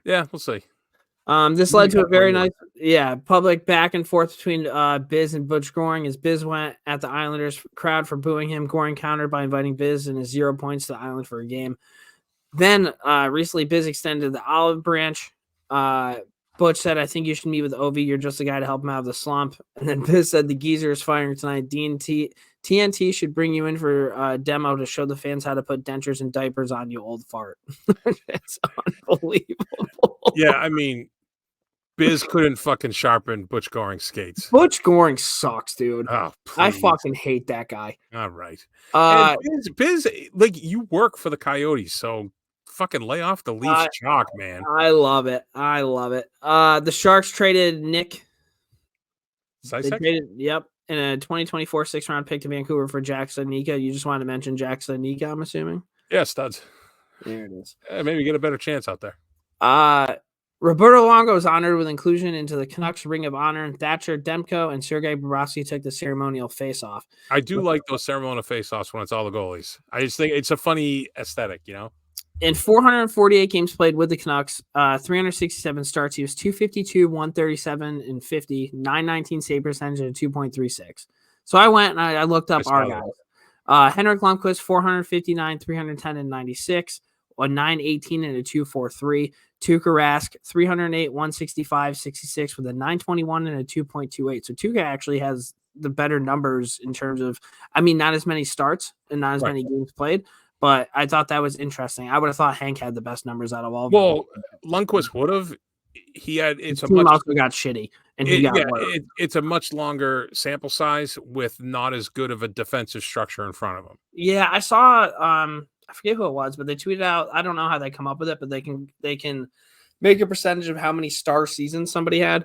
Speaker 2: Yeah, we'll see.
Speaker 1: This led to a very nice, public back and forth between Biz and Butch Goring as Biz went at the Islanders crowd for booing him. Goring countered by inviting Biz and his 0 points to the island for a game. Then recently Biz extended the olive branch. Butch said, I think you should meet with Ovi. You're just the guy to help him out of the slump. And then Biz said the geezer is firing tonight. TNT should bring you in for a demo to show the fans how to put dentures and diapers on, you old fart. It's unbelievable.
Speaker 2: Yeah, I mean, Biz couldn't fucking sharpen Butch Goring's skates.
Speaker 1: Butch Goring sucks, dude.
Speaker 2: Oh,
Speaker 1: I fucking hate that guy.
Speaker 2: All right.
Speaker 1: Biz,
Speaker 2: like, you work for the Coyotes, so fucking lay off the Leafs chalk, man.
Speaker 1: I love it. The Sharks traded Nick. Yep. In a 2024 6th-round pick to Vancouver for Jack Studnicka. You just wanted to mention Jack Studnicka, I'm assuming.
Speaker 2: Yeah, studs.
Speaker 1: There it is.
Speaker 2: Maybe get a better chance out there.
Speaker 1: Roberto Luongo was honored with inclusion into the Canucks Ring of Honor, and Thatcher Demko and Sergei Bobrovsky took the ceremonial face-off.
Speaker 2: I do like those ceremonial face-offs when it's all the goalies. I just think it's a funny aesthetic, you know?
Speaker 1: In 448 games played with the Canucks, 367 starts, he was 252, 137, and 50, 919 save percentage, and 2.36. So I went and I looked up our guys. Henrik Lundqvist, 459, 310, and 96, a 918 and a 243. Tuukka Rask, 308, 165, 66 with a 921 and a 2.28. So Tuukka actually has the better numbers in terms of, not as many starts and not as many games played, but I thought that was interesting. I would have thought Hank had the best numbers out of all of them.
Speaker 2: Well, Lundqvist would have. It's
Speaker 1: a much also got shitty, and
Speaker 2: it's a much longer sample size with not as good of a defensive structure in front of him.
Speaker 1: Yeah, I saw. I forget who it was, but they tweeted out. I don't know how they come up with it, but they can make a percentage of how many star seasons somebody had.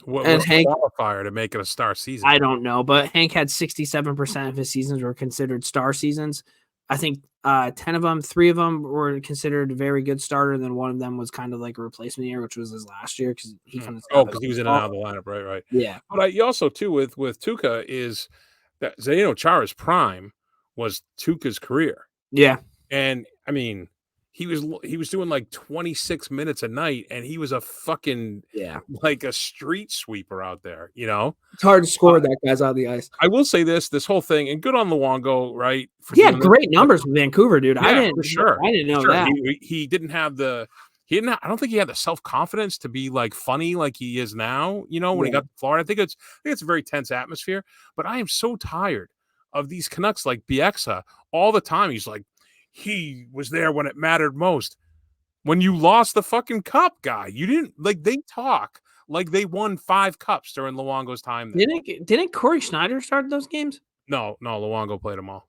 Speaker 2: What's Hank qualifier to make it a star season?
Speaker 1: I don't know, but Hank had 67% of his seasons were considered star seasons. I think 10 of them, 3 of them were considered a very good starter. And then one of them was kind of like a replacement year, which was his last year because he kind of
Speaker 2: because he was in and out of the lineup, right?
Speaker 1: Yeah,
Speaker 2: but you also too with Tuukka is that Zdeno Chara's prime was Tuukka's career.
Speaker 1: Yeah,
Speaker 2: and he was doing like 26 minutes a night, and he was a fucking like a street sweeper out there. You know,
Speaker 1: it's hard to score that guy's on the ice.
Speaker 2: I will say this whole thing, and good on Luongo, right?
Speaker 1: He had great numbers with Vancouver, dude.
Speaker 2: Yeah,
Speaker 1: I didn't know that.
Speaker 2: He didn't have the. I don't think he had the self-confidence to be like funny like he is now. You know, when he got to Florida, I think it's a very tense atmosphere. But I am so tired of these Canucks like Bieksa all the time. He's like, he was there when it mattered most. When you lost the fucking cup, guy, you didn't they talk like they won 5 cups during Luongo's time there.
Speaker 1: Didn't Corey Schneider start those games?
Speaker 2: No, Luongo played them all.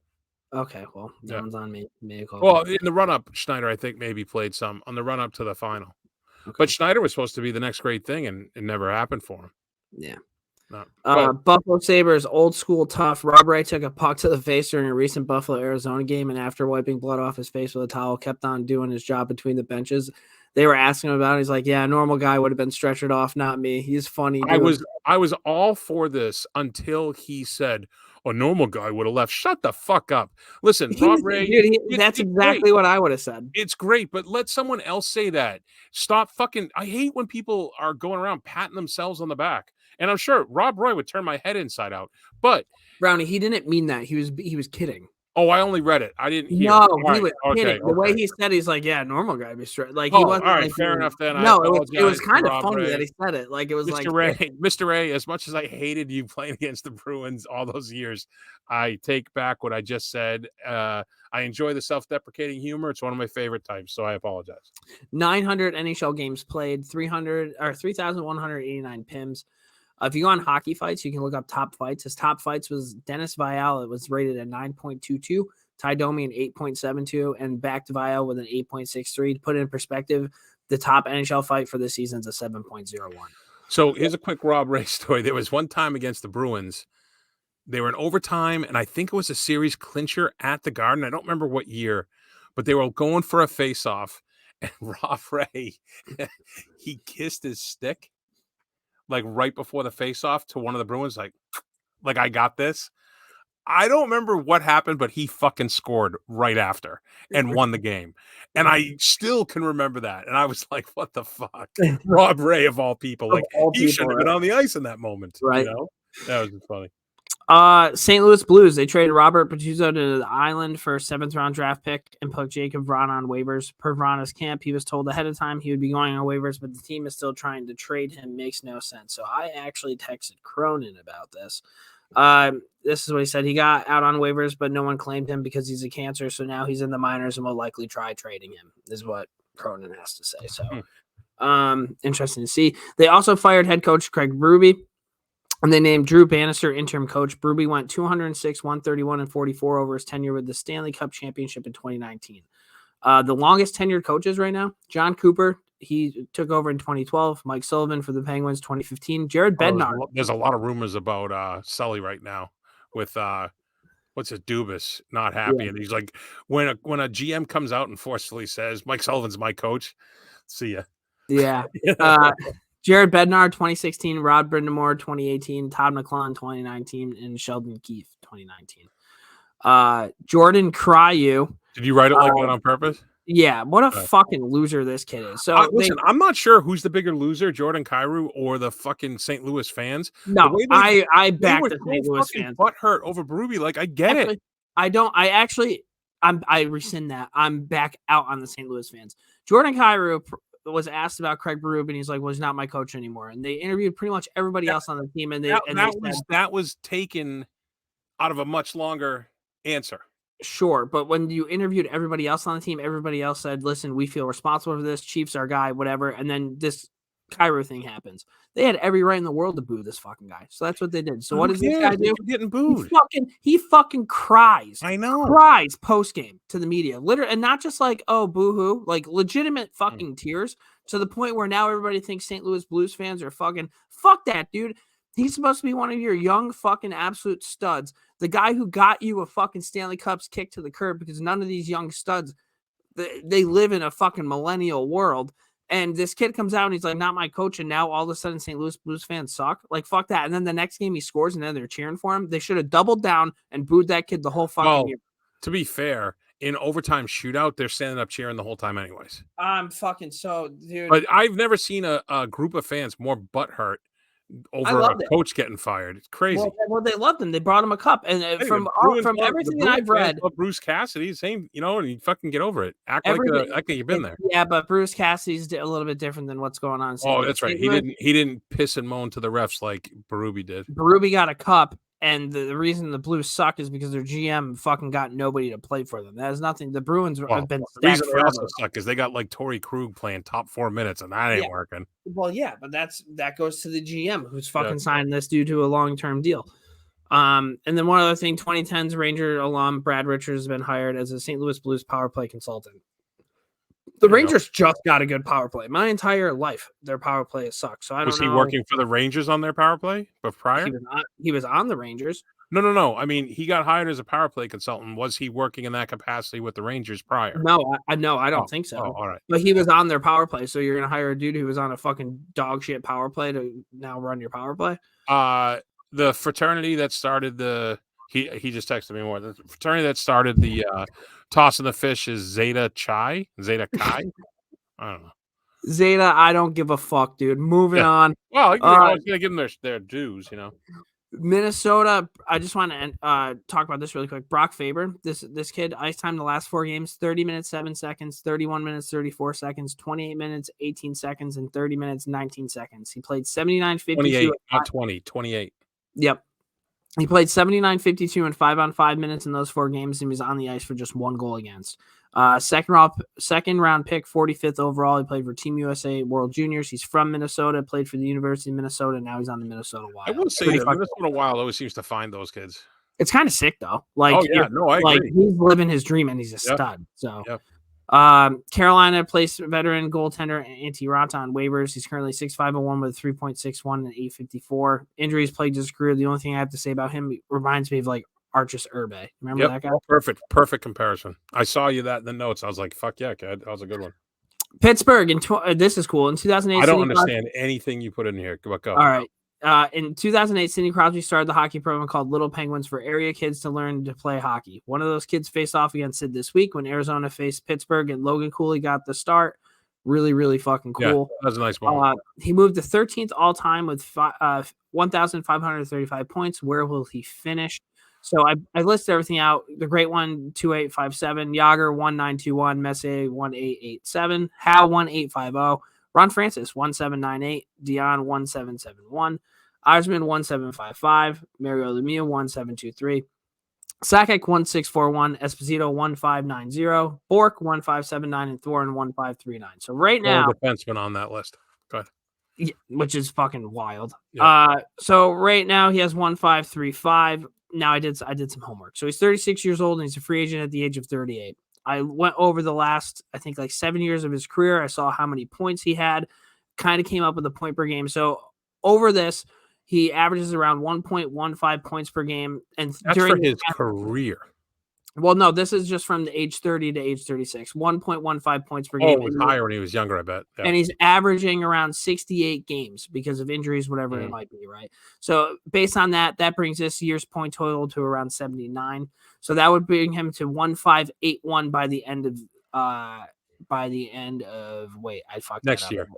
Speaker 1: Okay, well, that one's on me.
Speaker 2: Well, in the run-up, Schneider, I think, maybe played some on the run-up to the final. Okay. But Schneider was supposed to be the next great thing, and it never happened for him.
Speaker 1: Yeah.
Speaker 2: No.
Speaker 1: Buffalo Sabres, old school tough. Rob Ray took a puck to the face during a recent Buffalo-Arizona game, and after wiping blood off his face with a towel, kept on doing his job between the benches. They were asking him about it. He's like, yeah, a normal guy would have been stretchered off, not me. He's funny. Dude.
Speaker 2: I was all for this until he said, a normal guy would have left. Shut the fuck up. Listen, Rob Ray.
Speaker 1: Dude, that's exactly what I would have said.
Speaker 2: It's great, but let someone else say that. Stop fucking. I hate when people are going around patting themselves on the back. And I'm sure Rob Roy would turn my head inside out. But
Speaker 1: Brownie, he didn't mean that. He was kidding.
Speaker 2: Oh, I only read it. I didn't hear.
Speaker 1: No, he was kidding. The way he said, he's like, "Yeah, normal guy be straight." Like he wasn't.
Speaker 2: All right,
Speaker 1: like,
Speaker 2: fair enough. Then
Speaker 1: no, it was kind of funny that he said it. Like it was
Speaker 2: Mr. Ray. As much as I hated you playing against the Bruins all those years, I take back what I just said. I enjoy the self-deprecating humor. It's one of my favorite types, so I apologize.
Speaker 1: 900 NHL games played, 3,189 PIMs. If you go on Hockey Fights, you can look up top fights. His top fights was Dennis Vial. It was rated at 9.22, Ty Domi an 8.72, and back to Vial with an 8.63. To put it in perspective, the top NHL fight for this season is a 7.01.
Speaker 2: So here's a quick Rob Ray story. There was one time against the Bruins. They were in overtime, and I think it was a series clincher at the Garden. I don't remember what year, but they were going for a face-off, and Rob Ray, he kissed his stick. Like right before the face-off to one of the Bruins, like I got this. I don't remember what happened, but he fucking scored right after and won the game. And I still can remember that. And I was like, what the fuck? Rob Ray of all people. Like he shouldn't have been on the ice in that moment.
Speaker 1: Right.
Speaker 2: You know? That was funny.
Speaker 1: St. Louis Blues, they traded Robert Patuzzo to the Island for a 7th-round draft pick and put Jacob Vrana on waivers. Per Vrana's camp, he was told ahead of time he would be going on waivers, but the team is still trying to trade him. Makes no sense. So I actually texted Cronin about this. This is what he said. He got out on waivers, but no one claimed him because he's a cancer, so now he's in the minors and will likely try trading him, is what Cronin has to say. So interesting to see. They also fired head coach Craig Berube. And they named Drew Bannister interim coach. Berube went 206, 131, and 44 over his tenure with the Stanley Cup Championship in 2019. The longest tenured coaches right now, John Cooper, he took over in 2012. Mike Sullivan for the Penguins, 2015. Jared Bednar.
Speaker 2: There's a lot of rumors about Sully right now with what's it, Dubas, not happy.
Speaker 1: Yeah.
Speaker 2: And he's like, when a GM comes out and forcefully says, Mike Sullivan's my coach, see ya.
Speaker 1: Yeah. Jared Bednar, 2016, Rod Brindamore, 2018, Todd McClellan, 2019, and Sheldon Keefe, 2019. Jordan Cryou.
Speaker 2: Did you write it like that on purpose?
Speaker 1: Yeah, what a fucking loser this kid is. So
Speaker 2: listen, I'm not sure who's the bigger loser, Jordan Kyrou or the fucking St. Louis fans.
Speaker 1: No, I back the St. Louis fans.
Speaker 2: Butthurt over Berube, like I get it.
Speaker 1: I rescind that. I'm back out on the St. Louis fans. Jordan Kyrou was asked about Craig Berube, and he's like, "Well, he's not my coach anymore." And they interviewed pretty much everybody else on the team, and
Speaker 2: that was taken out of a much longer answer.
Speaker 1: Sure, but when you interviewed everybody else on the team, everybody else said, "Listen, we feel responsible for this. Chief's our guy, whatever." And then this Kyrou thing happens. They had every right in the world to boo this fucking guy. So that's what they did. So what does this guy do?
Speaker 2: Getting booed.
Speaker 1: He fucking cries.
Speaker 2: I know.
Speaker 1: Cries post game to the media, literally, and not just like, "Oh, boo hoo," like legitimate fucking tears, to the point where now everybody thinks St. Louis Blues fans are fucking fuck that dude. He's supposed to be one of your young fucking absolute studs. The guy who got you a fucking Stanley Cup's kicked to the curb, because none of these young studs, they live in a fucking millennial world. And this kid comes out and he's like, "Not my coach." And now all of a sudden St. Louis Blues fans suck. Like, fuck that. And then the next game he scores and then they're cheering for him. They should have doubled down and booed that kid the whole fucking year.
Speaker 2: To be fair, in overtime shootout, they're standing up cheering the whole time anyways.
Speaker 1: I'm fucking dude.
Speaker 2: But I've never seen a group of fans more butthurt over a coach getting fired. It's crazy.
Speaker 1: Well, they loved him. They brought him a cup, and from everything that I've read,
Speaker 2: Bruce Cassidy, same, and you fucking get over it. Act like you've been there.
Speaker 1: Yeah, but Bruce Cassidy's a little bit different than what's going on.
Speaker 2: Oh, that's right. He didn't piss and moan to the refs like Berube did.
Speaker 1: Berube got a cup, and the reason the Blues suck is because their GM fucking got nobody to play for them. That has nothing. The Bruins have been stacked.
Speaker 2: The reason they also suck is they got like Torrey Krug playing top 4 minutes, and that ain't working.
Speaker 1: Well, yeah, but that goes to the GM who's fucking signed this dude to a long-term deal. And then one other thing, 2010's Ranger alum Brad Richards has been hired as a St. Louis Blues power play consultant. The Rangers just got a good power play. My entire life, their power play has sucked. So I don't know.
Speaker 2: Was he working for the Rangers on their power play? But prior,
Speaker 1: he was on the Rangers.
Speaker 2: No. I mean, he got hired as a power play consultant. Was he working in that capacity with the Rangers prior?
Speaker 1: No, I don't think so.
Speaker 2: All right.
Speaker 1: But he was on their power play. So you're going to hire a dude who was on a fucking dog shit power play to now run your power play?
Speaker 2: The fraternity that started he just texted me more. The fraternity that started the tossing the fish is Zeta Chi? I don't know.
Speaker 1: Zeta, I don't give a fuck, dude. Moving on.
Speaker 2: Well, I was going to give them their dues,
Speaker 1: Minnesota, I just want to talk about this really quick. Brock Faber, this kid, ice time the last 4 games, 30 minutes, 7 seconds, 31 minutes, 34 seconds, 28 minutes, 18 seconds, and 30 minutes, 19 seconds. He played 79-52.
Speaker 2: 28, not 20, 28.
Speaker 1: Yep. He played 79-52 and 5-on-5 minutes in those 4 games, and he was on the ice for just 1 goal against. Second round pick, 45th overall. He played for Team USA World Juniors. He's from Minnesota, played for the University of Minnesota. Now he's on the Minnesota Wild.
Speaker 2: I will say that Minnesota Wild always seems to find those kids.
Speaker 1: It's kind of sick though. Like,
Speaker 2: I agree.
Speaker 1: He's living his dream and he's a stud. So, Carolina placed veteran goaltender Antti Raanta on waivers. He's currently 6.5-1 with 3.61 and 854. Injuries plagued his career. The only thing I have to say about him reminds me of like Archis Urbe. Remember that guy?
Speaker 2: Perfect comparison. I saw you that in the notes. I was like, fuck yeah, kid. That was a good one.
Speaker 1: Pittsburgh, this is cool. In 2008,
Speaker 2: I don't understand anything you put in here. Go.
Speaker 1: All right. In 2008, Sidney Crosby started the hockey program called Little Penguins for area kids to learn to play hockey. One of those kids faced off against Sid this week when Arizona faced Pittsburgh, and Logan Cooley got the start. Really, really fucking cool.
Speaker 2: Yeah, that was a nice one.
Speaker 1: He moved to 13th all-time with 1,535 points. Where will he finish? So I listed everything out. The great one, 2857. Yager, 1921. Messier, 1887. Howe, 1850. Ron Francis, 1798. Dion, 1771. Eisman, 1755. Mario Lemieux, 1723. Sakic, 1641. Esposito, 1590. Bork, 1579. And Thorin, 1539. So right now,
Speaker 2: defenseman on that list. Go ahead.
Speaker 1: Yeah, which is fucking wild.
Speaker 2: Yeah.
Speaker 1: So right now he has 1535. Now I did some homework. So he's 36 years old and he's a free agent at the age of 38. I went over the last, I think, like 7 years of his career. I saw how many points he had, kind of came up with a point per game. So over this, He averages around 1.15 points per game, and
Speaker 2: That's
Speaker 1: during
Speaker 2: for his career.
Speaker 1: well, no, this is just from the age 30 to age 36. 1.15 points per
Speaker 2: Oh,
Speaker 1: game.
Speaker 2: it was higher when he was younger, I bet. Yeah.
Speaker 1: And he's averaging around 68 games because of injuries, whatever it might be, right? So based on that, that brings this year's point total to around 79. So that would bring him to 1581 by the end of wait, I fucked
Speaker 2: Next
Speaker 1: that up.
Speaker 2: year.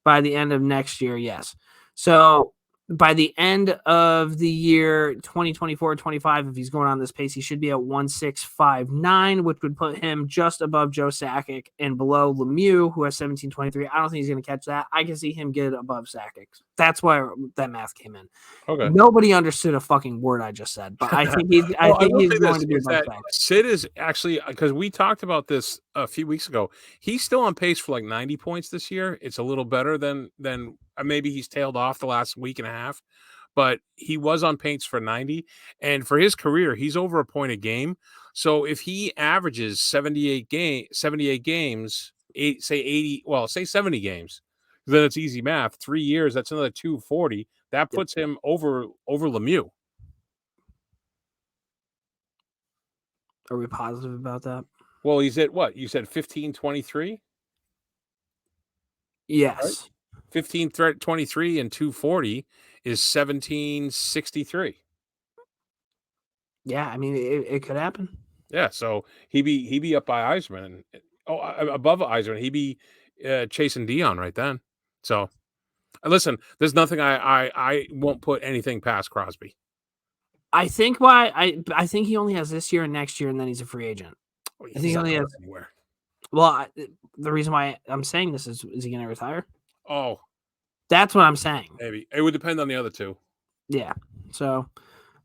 Speaker 1: By the end of next year, yes. So by the end of the year 2024-25, if he's going on this pace, he should be at 1659, which would put him just above Joe Sakic and below Lemieux, who has 1723. I don't think he's going to catch that. I can see him get above Sakic. That's why that math came in.
Speaker 2: Okay.
Speaker 1: Nobody understood a fucking word I just said, but I think he's going to be above Sakic.
Speaker 2: Sid is actually, because we talked about this a few weeks ago, he's still on pace for like 90 points this year. It's a little better than maybe he's tailed off the last week and a half, but he was on pace for 90. And for his career, he's over a point a game. So if he averages 78 games, say 70 games, then it's easy math. 3 years, that's another 240. That puts him over Lemieux.
Speaker 1: Are we positive about that?
Speaker 2: Well, he's at what? You said 1523?
Speaker 1: Yes.
Speaker 2: Right? 1523 and 240 is 1763.
Speaker 1: Yeah, I mean, it could happen.
Speaker 2: Yeah, so he be up by Yzerman, and above Yzerman, he be chasing Dion right then. So listen, there's nothing I won't put anything past Crosby.
Speaker 1: I think I think he only has this year and next year, and then he's a free agent.
Speaker 2: I
Speaker 1: think he only has
Speaker 2: anywhere.
Speaker 1: Well, the reason why I'm saying this is he going to retire?
Speaker 2: Oh,
Speaker 1: that's what I'm saying.
Speaker 2: Maybe it would depend on the other two.
Speaker 1: Yeah. So,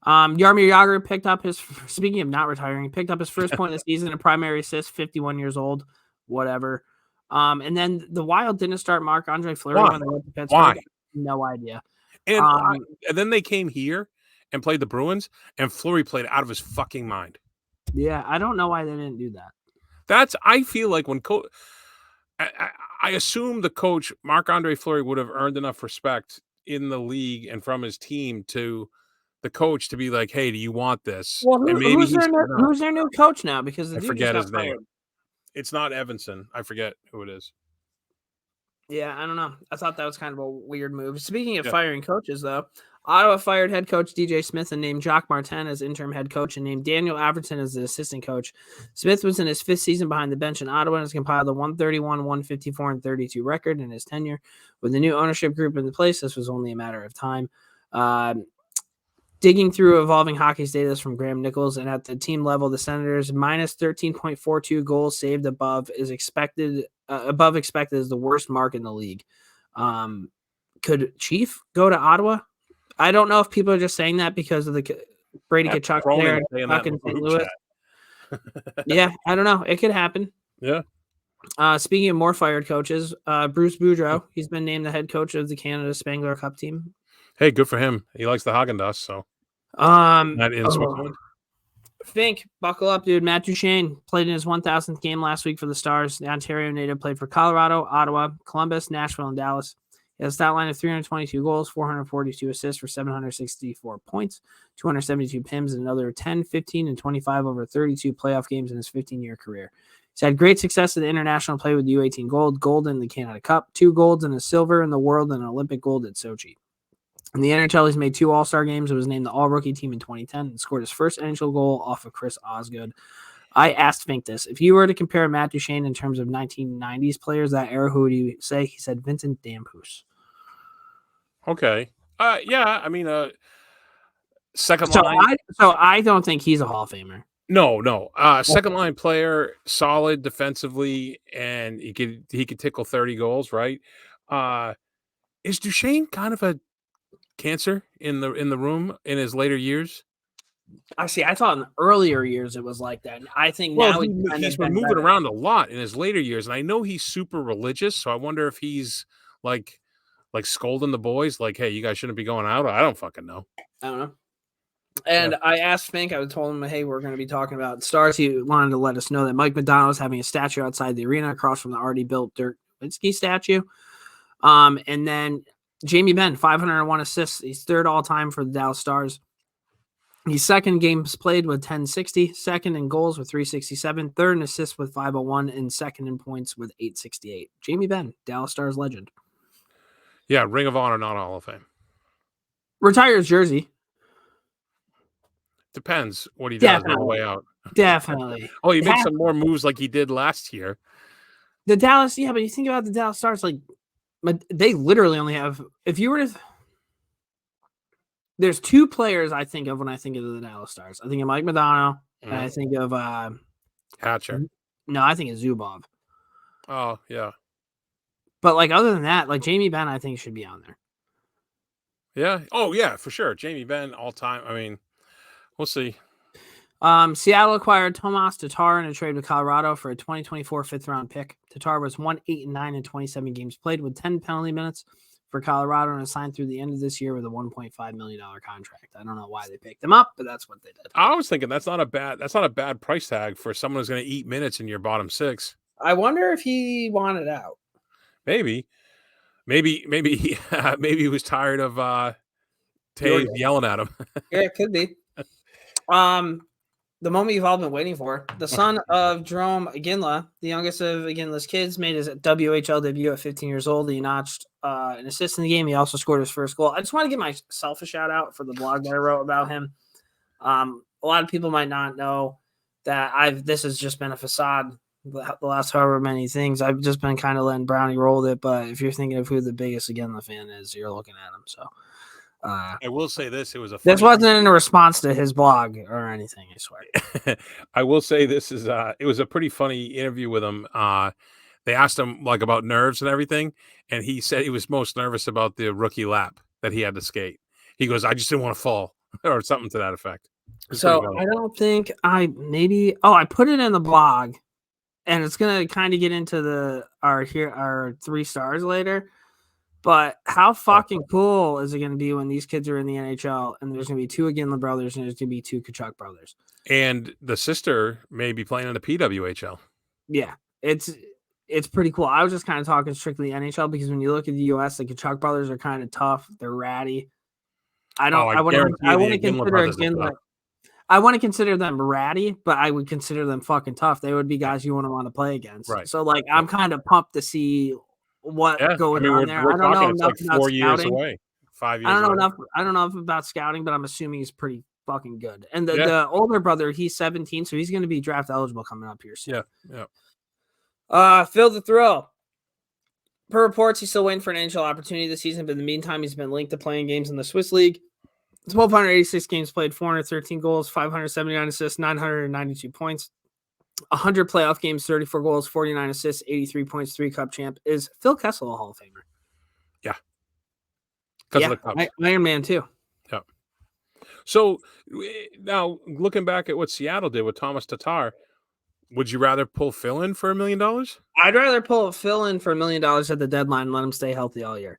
Speaker 1: Jaromir Jagr picked up his. Speaking of not retiring, he picked up his first point of the season, a primary assist, 51 years old, whatever. And then the Wild didn't start Marc-Andre Fleury when they went to Pittsburgh.
Speaker 2: Why?
Speaker 1: No idea.
Speaker 2: And then they came here and played the Bruins, and Fleury played out of his fucking mind.
Speaker 1: Yeah, I don't know why they didn't do that.
Speaker 2: I feel like when I assume the coach, Marc-Andre Fleury, would have earned enough respect in the league and from his team to the coach to be like, hey, do you want this?
Speaker 1: Well, who's their new coach now? Because
Speaker 2: I forget his name. It's not Evanson. I forget who it is.
Speaker 1: Yeah, I don't know. I thought that was kind of a weird move. Speaking of firing coaches, though, Ottawa fired head coach DJ Smith and named Jacques Martin as interim head coach and named Daniel Alfredson as the assistant coach. Smith was in his 5th season behind the bench in Ottawa and has compiled a 131, 154, and 32 record in his tenure. With the new ownership group in place, this was only a matter of time. Digging through evolving hockey's data from Graham Nichols, and at the team level, the Senators minus 13.42 goals saved above expected is the worst mark in the league. Could Chief go to Ottawa? I don't know if people are just saying that because of the Brady Tkachuk there in St. Louis. Yeah, I don't know. It could happen.
Speaker 2: Yeah.
Speaker 1: Speaking of more fired coaches, Bruce Boudreau, he's been named the head coach of the Canada Spangler Cup team.
Speaker 2: Hey, good for him. He likes the Haagen-Dazs, so.
Speaker 1: Not
Speaker 2: in Switzerland.
Speaker 1: Fink, buckle up, dude. Matt Duchene played in his 1,000th game last week for the Stars. The Ontario native played for Colorado, Ottawa, Columbus, Nashville, and Dallas. He has a stat line of 322 goals, 442 assists for 764 points, 272 PIMs, and another 10, 15, and 25 over 32 playoff games in his 15-year career. He's had great success in the international play with U18 gold in the Canada Cup, 2 golds and a silver in the world, and an Olympic gold at Sochi. In the NHL, he's made 2 All-Star games and was named the All-Rookie team in 2010 and scored his first NHL goal off of Chris Osgood. I asked Fink this. If you were to compare Matt Duchene in terms of 1990s players that era, who would you say? He said Vincent Damphousse.
Speaker 2: Okay. Yeah, I mean, second line.
Speaker 1: So I don't think he's a Hall of Famer.
Speaker 2: No. Second line player, solid defensively, and he could tickle 30 goals, right? Is Duchene kind of a cancer in the room in his later years?
Speaker 1: I see. I thought in the earlier years it was like that. I think now
Speaker 2: he's been moving around a lot in his later years, and I know he's super religious. So I wonder if he's like scolding the boys, like, "Hey, you guys shouldn't be going out." I don't fucking know.
Speaker 1: I don't know. And I asked Fink. I told him, "Hey, we're going to be talking about Stars." He wanted to let us know that Mike McDonald is having a statue outside the arena across from the already built Dirk Nowitzki statue. And then Jamie Benn, 501 assists. He's third all-time for the Dallas Stars. He's second games played with 1060, second in goals with 367, third in assists with 501, and second in points with 868. Jamie Benn, Dallas Stars legend.
Speaker 2: Yeah, Ring of Honor, not Hall of Fame.
Speaker 1: Retires jersey.
Speaker 2: Depends what he does on the way out.
Speaker 1: Definitely.
Speaker 2: Oh, he makes some more moves like he did last year.
Speaker 1: The Dallas, yeah, but you think about the Dallas Stars, like, they literally only have, if you were to, there's two players I think of when I think of the Dallas Stars. I think of Mike Modano, and I think of
Speaker 2: Hatcher.
Speaker 1: No, I think of Zubov.
Speaker 2: Oh, yeah.
Speaker 1: But, like, other than that, like, Jamie Benn, I think should be on there.
Speaker 2: Yeah. Oh, yeah, for sure. Jamie Benn, all time. I mean, we'll see.
Speaker 1: Seattle acquired Tomas Tatar in a trade with Colorado for a 2024 fifth-round pick. Tatar was 1-8-9 in 27 games played with 10 penalty minutes for Colorado and signed through the end of this year with a $1.5 million contract. I don't know why they picked him up, but that's what they did.
Speaker 2: I was thinking that's not a bad price tag for someone who's going to eat minutes in your bottom six.
Speaker 1: I wonder if he wanted out.
Speaker 2: Maybe he was tired of Taves yelling at him.
Speaker 1: Yeah, it could be. The moment you've all been waiting for. The son of Jerome Iginlas, the youngest of Iginlas' kids, made his WHL debut at 15 years old. He notched an assist in the game. He also scored his first goal. I just want to give myself a shout out for the blog that I wrote about him. A lot of people might not know that this has just been a facade the last however many things. I've just been kind of letting Brownie roll with it, but if you're thinking of who the biggest Iginlas fan is, you're looking at him. So
Speaker 2: I will say this:
Speaker 1: this wasn't in response to his blog or anything. I swear.
Speaker 2: I will say this is it was a pretty funny interview with him. They asked him like about nerves and everything, and he said he was most nervous about the rookie lap that he had to skate. He goes, "I just didn't want to fall," or something to that effect.
Speaker 1: So I don't think I put it in the blog, and it's gonna kind of get into our 3 stars later. But how fucking cool is it going to be when these kids are in the NHL and there's going to be 2 Iginlas brothers and there's going to be 2 Tkachuk brothers?
Speaker 2: And the sister may be playing in the PWHL.
Speaker 1: Yeah, it's pretty cool. I was just kind of talking strictly NHL because when you look at the US, the Tkachuk brothers are kind of tough. They're ratty. I want to consider them ratty, but I would consider them fucking tough. They would be guys you wouldn't want to play against.
Speaker 2: Right.
Speaker 1: So like I'm kind of pumped to see what goes on there. I don't know enough
Speaker 2: about 4 years away, 5 years.
Speaker 1: I don't know enough about scouting, but I'm assuming he's pretty fucking good. And the older brother, he's 17, so he's going to be draft eligible coming up here soon.
Speaker 2: Yeah.
Speaker 1: Phil the Thrill. Per reports, he's still waiting for an NHL opportunity this season, but in the meantime, he's been linked to playing games in the Swiss League. 1,286 games played, 413 goals, 579 assists, 992 points. 100 playoff games, 34 goals, 49 assists, 83 points, 3 Cup champ. Is Phil Kessel a Hall of Famer?
Speaker 2: Yeah.
Speaker 1: Iron Man too.
Speaker 2: Yeah. So now looking back at what Seattle did with Tomas Tatar, would you rather pull Phil in for $1 million?
Speaker 1: I'd rather pull Phil in for $1 million at the deadline and let him stay healthy all year.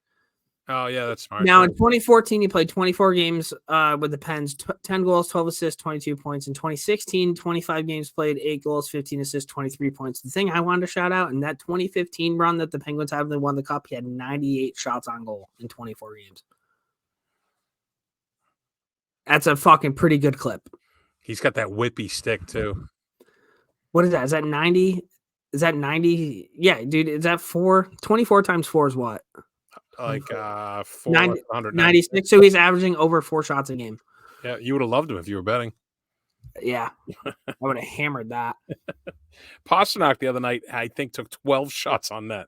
Speaker 2: Oh, yeah, that's smart.
Speaker 1: Now, in 2014, he played 24 games with the Pens, 10 goals, 12 assists, 22 points. In 2016, 25 games played, 8 goals, 15 assists, 23 points. The thing I wanted to shout out, in that 2015 run that the Penguins had when they won the Cup, he had 98 shots on goal in 24 games. That's a fucking pretty good clip.
Speaker 2: He's got that whippy stick, too.
Speaker 1: What is that? Is that 90? Is that 90? Yeah, dude, is that 4? 24 times 4 is what?
Speaker 2: Like
Speaker 1: 96. So he's averaging over 4 shots a game.
Speaker 2: Yeah, you would have loved him if you were betting.
Speaker 1: Yeah, I would have hammered that.
Speaker 2: Pasternak the other night, I think, took 12 shots on net.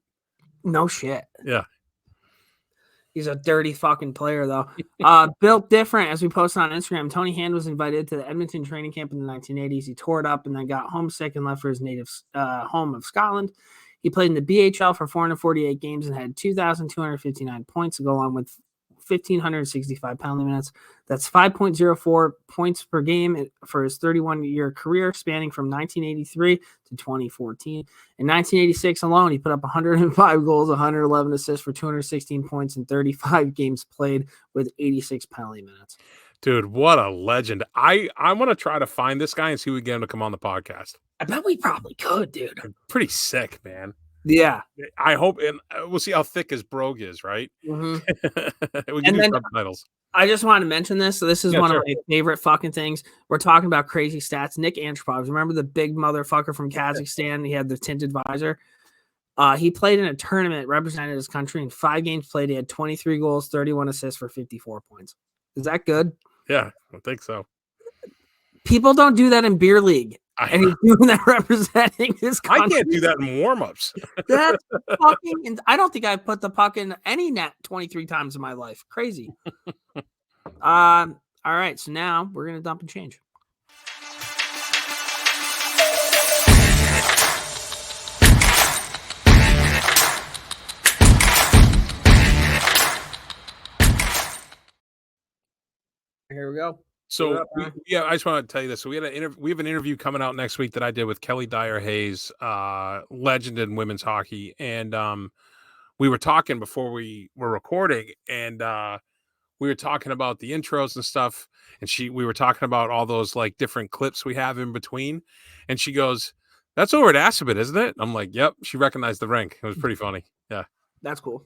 Speaker 1: No shit.
Speaker 2: Yeah.
Speaker 1: He's a dirty fucking player, though. Built different, as we posted on Instagram. Tony Hand was invited to the Edmonton training camp in the 1980s. He tore it up and then got homesick and left for his native home of Scotland. He played in the BHL for 448 games and had 2,259 points to go along with 1,565 penalty minutes. That's 5.04 points per game for his 31-year career, spanning from 1983 to 2014. In 1986 alone, he put up 105 goals, 111 assists for 216 points in 35 games played with 86 penalty minutes.
Speaker 2: Dude, what a legend. I want to try to find this guy and see if we get him to come on the podcast.
Speaker 1: I bet we probably could, dude.
Speaker 2: Pretty sick, man.
Speaker 1: Yeah.
Speaker 2: I hope, and we'll see how thick his brogue is, right?
Speaker 1: Mhm.
Speaker 2: We can
Speaker 1: And
Speaker 2: do
Speaker 1: then
Speaker 2: subtitles.
Speaker 1: I just wanted to mention this. So this is
Speaker 2: Yeah,
Speaker 1: one
Speaker 2: sure.
Speaker 1: of my favorite fucking things. We're talking about crazy stats. Nick Antropov, remember the big motherfucker from Kazakhstan? He had the tinted visor. He played in a tournament, represented his country in 5 games played. He had 23 goals, 31 assists for 54 points. Is that good?
Speaker 2: Yeah, I think so.
Speaker 1: People don't do that in beer league. And he's doing that representing his country.
Speaker 2: I can't do that in warm-ups.
Speaker 1: That's fucking. I don't think I've put the puck in any net 23 times in my life. Crazy. All right. So now we're gonna dump and change. Here we go.
Speaker 2: So I just want to tell you this. So we have an interview coming out next week that I did with Kelly Dyer Hayes, legend in women's hockey, and we were talking before we were recording, and we were talking about the intros and stuff, and we were talking about all those like different clips we have in between, and she goes, "That's over at Assabet, isn't it?" I'm like, "Yep." She recognized the rink. It was pretty funny. Yeah,
Speaker 1: that's cool.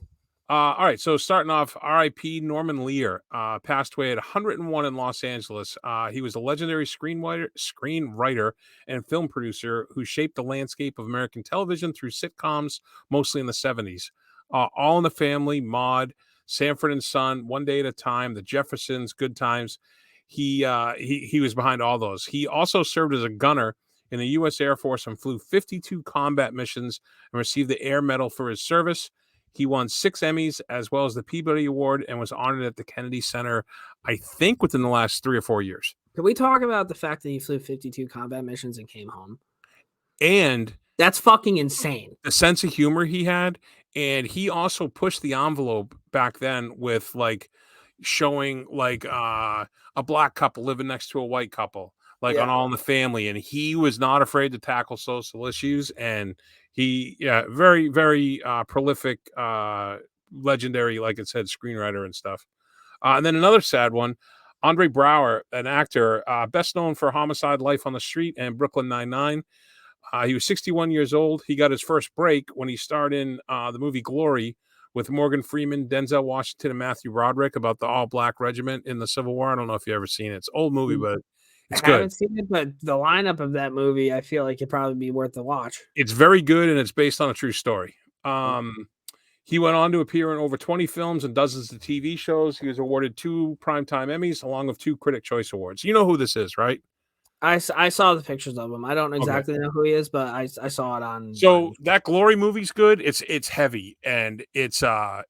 Speaker 2: All right, so starting off, R.I.P. Norman Lear passed away at 101 in Los Angeles. He was a legendary screenwriter, and film producer who shaped the landscape of American television through sitcoms, mostly in the 70s. All in the Family, Maude, Sanford and Son, One Day at a Time, The Jeffersons, Good Times. He was behind all those. He also served as a gunner in the U.S. Air Force and flew 52 combat missions and received the Air Medal for his service. He won 6 Emmys as well as the Peabody Award and was honored at the Kennedy Center, I think, within the last 3 or 4 years.
Speaker 1: Can we talk about the fact that he flew 52 combat missions and came home?
Speaker 2: And
Speaker 1: that's fucking insane.
Speaker 2: The sense of humor he had. And he also pushed the envelope back then with like showing like a black couple living next to a white couple, like on All in the Family. And he was not afraid to tackle social issues. And he, very, very prolific, legendary, like it said, screenwriter and stuff. And then another sad one, Andre Braugher, an actor, best known for Homicide, Life on the Street, and Brooklyn Nine-Nine. He was 61 years old. He got his first break when he starred in the movie Glory with Morgan Freeman, Denzel Washington, and Matthew Broderick about the all-black regiment in the Civil War. I don't know if you've ever seen it. It's an old movie, but it's good. I haven't
Speaker 1: seen it, but the lineup of that movie, I feel like it'd probably be worth the watch.
Speaker 2: It's very good, and it's based on a true story. He went on to appear in over 20 films and dozens of TV shows. He was awarded 2 Primetime Emmys, along with 2 Critic Choice Awards. You know who this is, right?
Speaker 1: I saw the pictures of him. I don't exactly know who he is, but I saw it on.
Speaker 2: So that Glory movie's good. It's heavy and it's a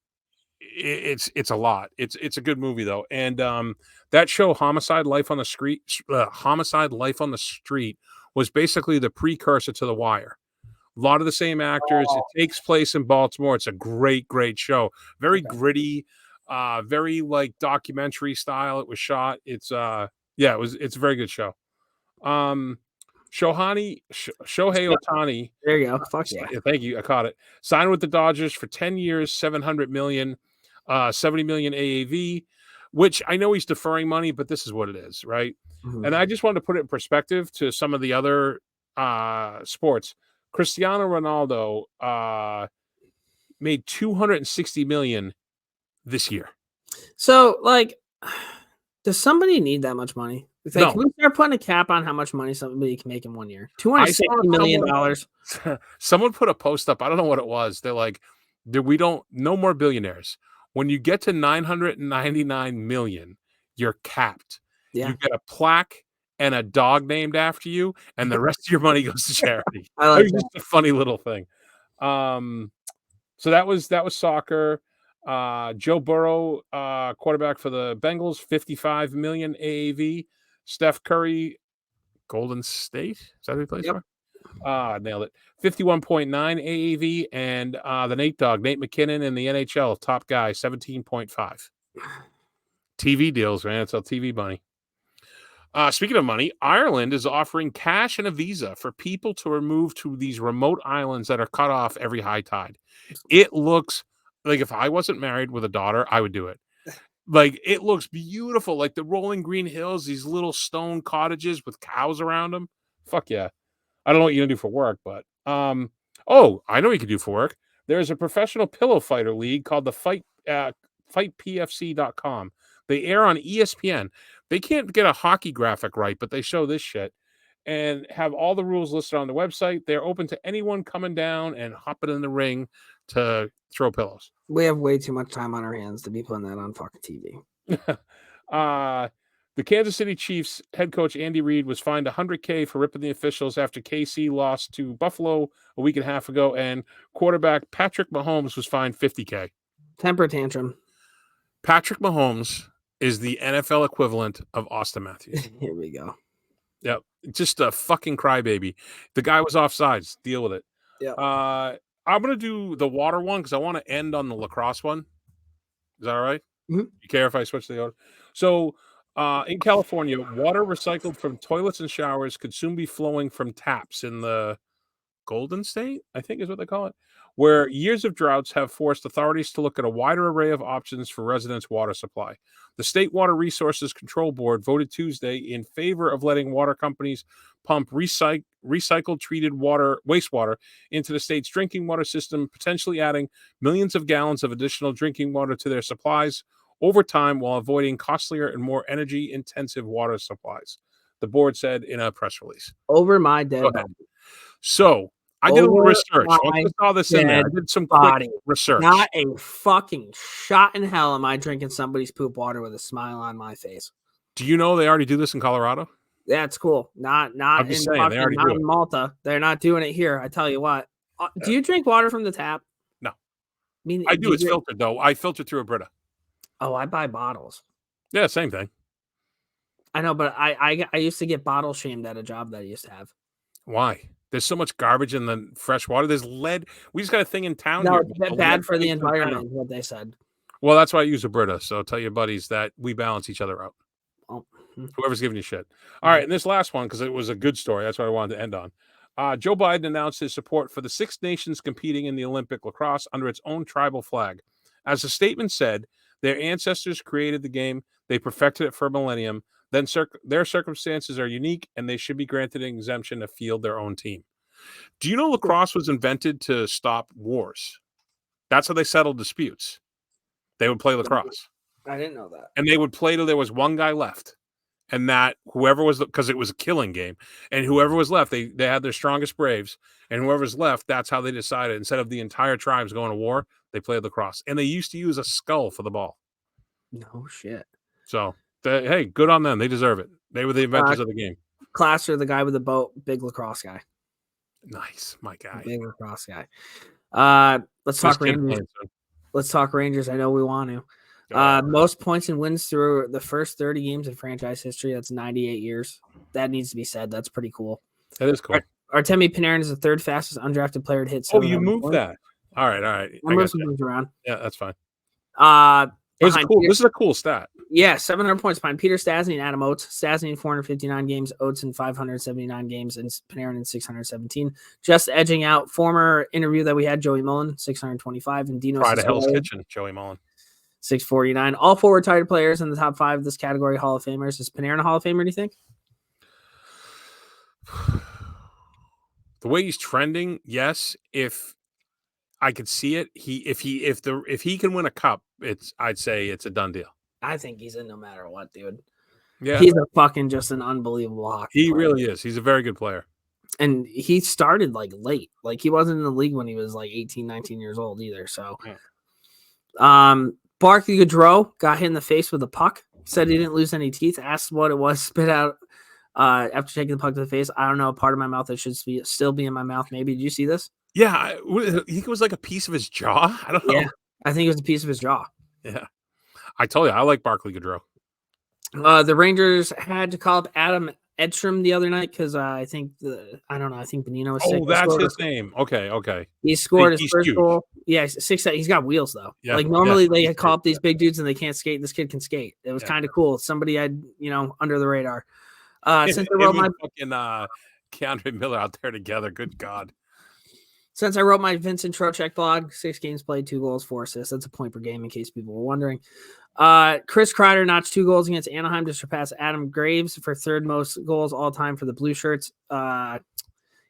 Speaker 2: lot. It's a good movie though. And that show Homicide, Life on the Street, was basically the precursor to The Wire. A lot of the same actors. It takes place in Baltimore. It's a great show. Very gritty, very like documentary style. It was shot. It's a very good show. Shohei Ohtani.
Speaker 1: There you go. Fuck yeah.
Speaker 2: Thank you. I caught it. Signed with the Dodgers for 10 years, $700 million, $70 million AAV, which I know he's deferring money, but this is what it is, right? Mm-hmm. And I just wanted to put it in perspective to some of the other sports. Cristiano Ronaldo made $260 million this year.
Speaker 1: So, like, does somebody need that much money?
Speaker 2: No.
Speaker 1: Can we start putting a cap on how much money somebody can make in 1 year? $260 million.
Speaker 2: Someone put a post up. I don't know what it was. They're like, no more billionaires. When you get to 999 million, you're capped. Yeah. You get a plaque and a dog named after you, and the rest of your money goes to charity.
Speaker 1: I like that.
Speaker 2: Just a funny little thing. So that was soccer. Joe Burrow, quarterback for the Bengals, 55 million AAV. Steph Curry, Golden State. Is that who he plays for? Nailed it. 51.9 AAV. And the Nate Dogg, Nate McKinnon in the NHL, top guy, 17.5. TV deals, man. It's a TV money. Speaking of money, Ireland is offering cash and a visa for people to move to these remote islands that are cut off every high tide. It looks like if I wasn't married with a daughter, I would do it. Like, it looks beautiful. Like the rolling green hills, these little stone cottages with cows around them. Fuck yeah. I don't know what you're going to do for work, but Oh, I know what you could do for work. There's a professional pillow fighter league called the fightpfc.com. They air on ESPN. They can't get a hockey graphic right, but they show this shit and have all the rules listed on the website. They're open to anyone coming down and hopping in the ring to throw pillows.
Speaker 1: We have way too much time on our hands to be putting that on fucking TV.
Speaker 2: The Kansas City Chiefs head coach Andy Reid was fined $100K for ripping the officials after KC lost to Buffalo a week and a half ago, and quarterback Patrick Mahomes was fined $50K.
Speaker 1: Temper tantrum.
Speaker 2: Patrick Mahomes is the NFL equivalent of Austin Matthews.
Speaker 1: Here we go.
Speaker 2: Yep, just a fucking crybaby. The guy was offsides. Deal with it.
Speaker 1: Yeah.
Speaker 2: I'm gonna do the water one because I want to end on the lacrosse one. Is that all right?
Speaker 1: Mm-hmm.
Speaker 2: You care if I switch the order? So, in California, water recycled from toilets and showers could soon be flowing from taps in the Golden State, I think is what they call it, where years of droughts have forced authorities to look at a wider array of options for residents' water supply. The State Water Resources Control Board voted Tuesday in favor of letting water companies pump recycled treated wastewater into the state's drinking water system, potentially adding millions of gallons of additional drinking water to their supplies over time while avoiding costlier and more energy-intensive water supplies, the board said in a press release.
Speaker 1: Over my dead body.
Speaker 2: So, I did a little research. Once I saw this in there, I did some quick research.
Speaker 1: Not a fucking shot in hell am I drinking somebody's poop water with a smile on my face.
Speaker 2: Do you know they already do this in Colorado?
Speaker 1: That's cool. Not in Malta. They're not doing it here. I tell you what. Do you drink water from the tap?
Speaker 2: No. I do. It's filtered, though. I filter through a Brita.
Speaker 1: Oh, I buy bottles.
Speaker 2: Yeah, same thing.
Speaker 1: I know, but I used to get bottle shamed at a job that I used to have.
Speaker 2: Why? There's so much garbage in the fresh water. There's lead. We just got a thing in town.
Speaker 1: No, it's bad for the environment, is what they said.
Speaker 2: Well, that's why I use a Brita. So tell your buddies that we balance each other out.
Speaker 1: Oh.
Speaker 2: Whoever's giving you shit. All right, and this last one, because it was a good story. That's what I wanted to end on. Joe Biden announced his support for the 6 nations competing in the Olympic lacrosse under its own tribal flag. As the statement said, their ancestors created the game. They perfected it for a millennium. Then their circumstances are unique, and they should be granted an exemption to field their own team. Do you know lacrosse was invented to stop wars? That's how they settled disputes. They would play lacrosse.
Speaker 1: I didn't know that.
Speaker 2: And they would play till there was one guy left. And that whoever was, because it was a killing game, and whoever was left, they had their strongest braves, and whoever's left, that's how they decided. Instead of the entire tribes going to war, they played lacrosse. And they used to use a skull for the ball.
Speaker 1: No shit.
Speaker 2: So, hey, good on them. They deserve it. They were the inventors of the game.
Speaker 1: Classer, the guy with the boat, big lacrosse guy.
Speaker 2: Nice, my guy.
Speaker 1: Big lacrosse guy. Let's talk Rangers. Let's talk Rangers. I know we want to. Most points and wins through the first 30 games in franchise history. That's 98 years. That needs to be said. That's pretty cool.
Speaker 2: That is cool.
Speaker 1: Artemi Panarin is the 3rd fastest undrafted player to hit.
Speaker 2: Oh, you moved that. All right.
Speaker 1: I moved some things around.
Speaker 2: Yeah, that's fine. It was cool. This is a cool stat.
Speaker 1: Yeah, 700 points behind Peter Stastny and Adam Oates. Stastny in 459 games, Oates in 579 games, and Panarin in 617. Just edging out former interview that we had, Joey Mullen, 625, and Dino
Speaker 2: Pride of Hell's Kitchen, Joey Mullen.
Speaker 1: 649. All 4 retired players in the top 5 of this category, Hall of Famers. Is Panarin a Hall of Famer, do you think?
Speaker 2: The way he's trending, yes. If I could see it, if he can win a cup, I'd say it's a done deal.
Speaker 1: I think he's in no matter what, dude.
Speaker 2: Yeah.
Speaker 1: He's a fucking just an unbelievable hockey player.
Speaker 2: Really is. He's a very good player.
Speaker 1: And he started like late. Like he wasn't in the league when he was like 18, 19 years old either. So Barclay Goodrow got hit in the face with a puck. Said he didn't lose any teeth. Asked what it was, spit out after taking the puck to the face. I don't know, part of my mouth that should still be in my mouth. Maybe. Did you see this?
Speaker 2: Yeah. I think it was like a piece of his jaw. I don't know.
Speaker 1: Yeah, I think it was a piece of his jaw.
Speaker 2: Yeah. I told you, I like Barclay Goodrow.
Speaker 1: The Rangers had to call up Adam Edstrom the other night because I think Bonino was sick.
Speaker 2: Oh, that's his name. Okay.
Speaker 1: He scored his first goal. Yeah, 6. He's got wheels though. Yeah, like normally they call up these big dudes and they can't skate. This kid can skate. It was kind of cool. Somebody had under the radar. Since I wrote my
Speaker 2: fucking Keandre Miller out there together, good God.
Speaker 1: Since I wrote my Vincent Trocheck blog, 6 games played, 2 goals, 4 assists. That's a point per game in case people were wondering. Chris Kreider notched 2 goals against Anaheim to surpass Adam Graves for 3rd most goals all time for the Blue Shirts.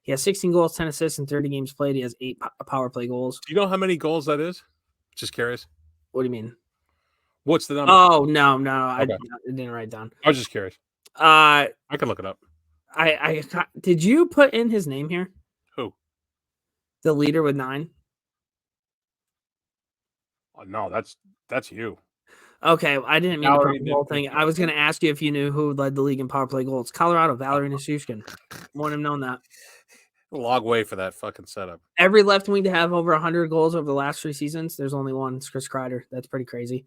Speaker 1: He He has 16 goals, 10 assists in 30 games played. He has 8 power play goals.
Speaker 2: Do you know how many goals that is? Just curious.
Speaker 1: What do you mean?
Speaker 2: What's the number?
Speaker 1: Oh, no.
Speaker 2: Okay.
Speaker 1: I didn't write it down.
Speaker 2: I was just curious.
Speaker 1: I
Speaker 2: can look it up.
Speaker 1: Did you put in his name here?
Speaker 2: Who?
Speaker 1: The leader with 9?
Speaker 2: Oh, no, that's you.
Speaker 1: Okay, I didn't mean to put the whole thing. I was going to ask you if you knew who led the league in power play goals. Colorado, Valerie Nichushkin. Wouldn't have known that.
Speaker 2: A long way for that fucking setup.
Speaker 1: Every left wing to have over 100 goals over the last 3 seasons. There's only one. It's Chris Kreider. That's pretty crazy.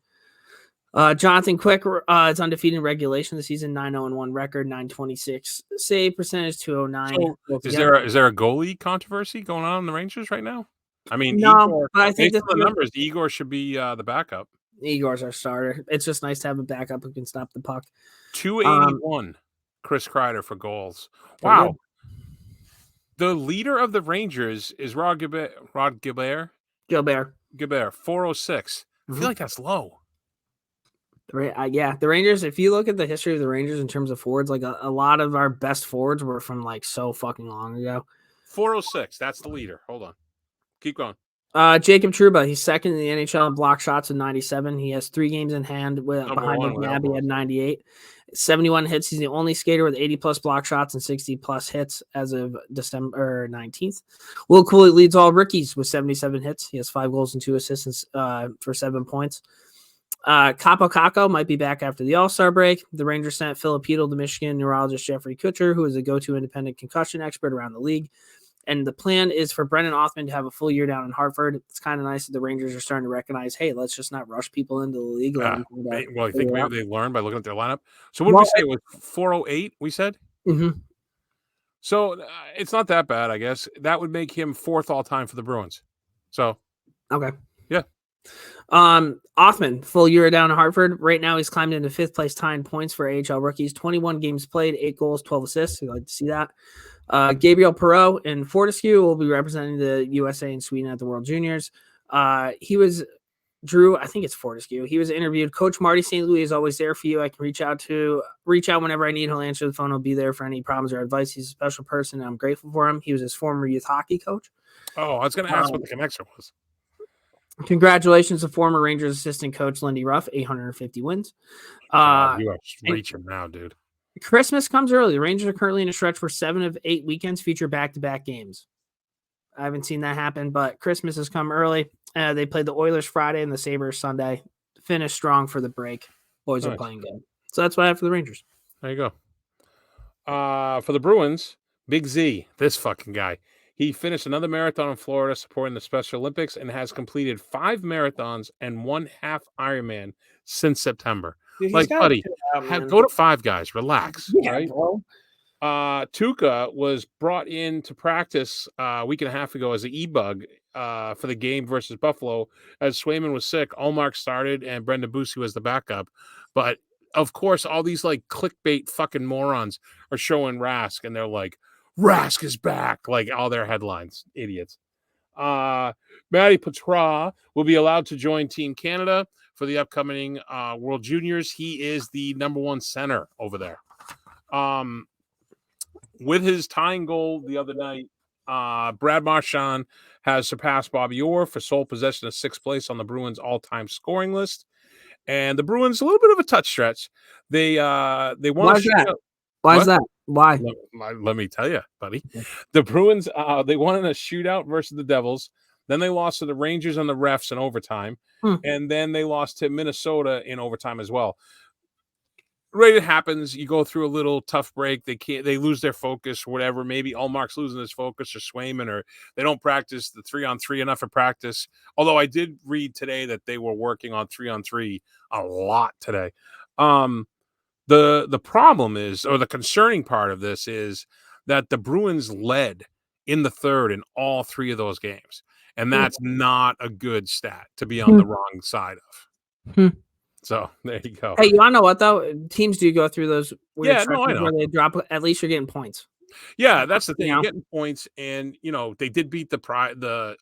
Speaker 1: Jonathan Quick is undefeated in regulation this season, 9-0-1 record, 926 save percentage, 209.
Speaker 2: So is there a goalie controversy going on in the Rangers right now? I mean,
Speaker 1: no,
Speaker 2: Igor,
Speaker 1: but I think
Speaker 2: the numbers, Igor should be the backup.
Speaker 1: Igor's our starter. It's just nice to have a backup who can stop the puck.
Speaker 2: 281, Chris Kreider for goals. Wow. The leader of the Rangers is Rod Gilbert. 406. I feel like that's low.
Speaker 1: The Rangers, if you look at the history of the Rangers in terms of forwards, like a lot of our best forwards were from like so fucking long ago.
Speaker 2: 406, that's the leader. Hold on. Keep going.
Speaker 1: Jacob Trouba, he's second in the NHL in block shots with 97. He has 3 games in hand behind McNabb at 98. 71 hits. He's the only skater with 80-plus block shots and 60-plus hits as of December 19th. Will Cooley leads all rookies with 77 hits. He has 5 goals and 2 assists for 7 points. Capo Caco might be back after the All-Star break. The Rangers sent Filipino to Michigan neurologist Jeffrey Kutcher, who is a go-to independent concussion expert around the league. And the plan is for Brendan Othman to have a full year down in Hartford. It's kind of nice that the Rangers are starting to recognize, hey, let's just not rush people into the league.
Speaker 2: I think maybe they learned by looking at their lineup. So what did we say? It was 408, we said?
Speaker 1: Mm-hmm.
Speaker 2: So it's not that bad, I guess. That would make him 4th all-time for the Bruins. So.
Speaker 1: Okay.
Speaker 2: Yeah.
Speaker 1: Othman, full year down in Hartford. Right now, he's climbed into 5th place, tying points for AHL rookies. 21 games played, 8 goals, 12 assists. We'd like to see that. Gabriel Perreault and Fortescue will be representing the USA and Sweden at the World Juniors. He was Drew. I think it's Fortescue. He was interviewed. Coach Marty St. Louis is always there for you. I can reach out whenever I need. He'll answer the phone. He'll be there for any problems or advice. He's a special person, and I'm grateful for him. He was his former youth hockey coach.
Speaker 2: Oh, I was going to ask what the connection was.
Speaker 1: Congratulations to former Rangers assistant coach Lindy Ruff, 850 wins.
Speaker 2: You are reaching now, dude.
Speaker 1: Christmas comes early. The Rangers are currently in a stretch where 7 of 8 weekends feature back-to-back games. I haven't seen that happen, but Christmas has come early. They played the Oilers Friday and the Sabres Sunday. Finished strong for the break. Boys are playing good. So that's what I have for the Rangers.
Speaker 2: There you go. For the Bruins, Big Z, this fucking guy. He finished another marathon in Florida supporting the Special Olympics and has completed 5 marathons and 1 half Ironman since September. Dude, like, buddy, go to 5 guys. Relax. Yeah, right? Bro. Tuukka was brought in to practice a week and a half ago as an e-bug for the game versus Buffalo. As Swayman was sick, Ullmark started and Brendan Bussi was the backup. But, of course, all these, like, clickbait fucking morons are showing Rask, and they're like, Rask is back, like all their headlines, idiots. Matty Petra will be allowed to join Team Canada for the upcoming World Juniors. He is the number 1 center over there. With his tying goal the other night, Brad Marchand has surpassed Bobby Orr for sole possession of 6th place on the Bruins all-time scoring list. And the Bruins, a little bit of a touch stretch. They want to.
Speaker 1: Why is that? Why?
Speaker 2: Let me tell you, buddy. The Bruins, they won in a shootout versus the Devils. Then they lost to the Rangers and the refs in overtime. And then they lost to Minnesota in overtime as well. Right, it happens. You go through a little tough break. They lose their focus, whatever. Maybe Ullmark's losing his focus or Swayman, or they don't practice the 3-on-3 enough for practice. Although I did read today that they were working on 3-on-3 a lot today. The problem is, or the concerning part of this is that the Bruins led in the third in all 3 of those games. And that's not a good stat to be on the wrong side of. So there you go.
Speaker 1: Hey, you want to know what, though? Teams do go through those weird
Speaker 2: I know.
Speaker 1: Where they drop. At least you're getting points.
Speaker 2: Yeah, that's the thing. You're getting points, and they did beat the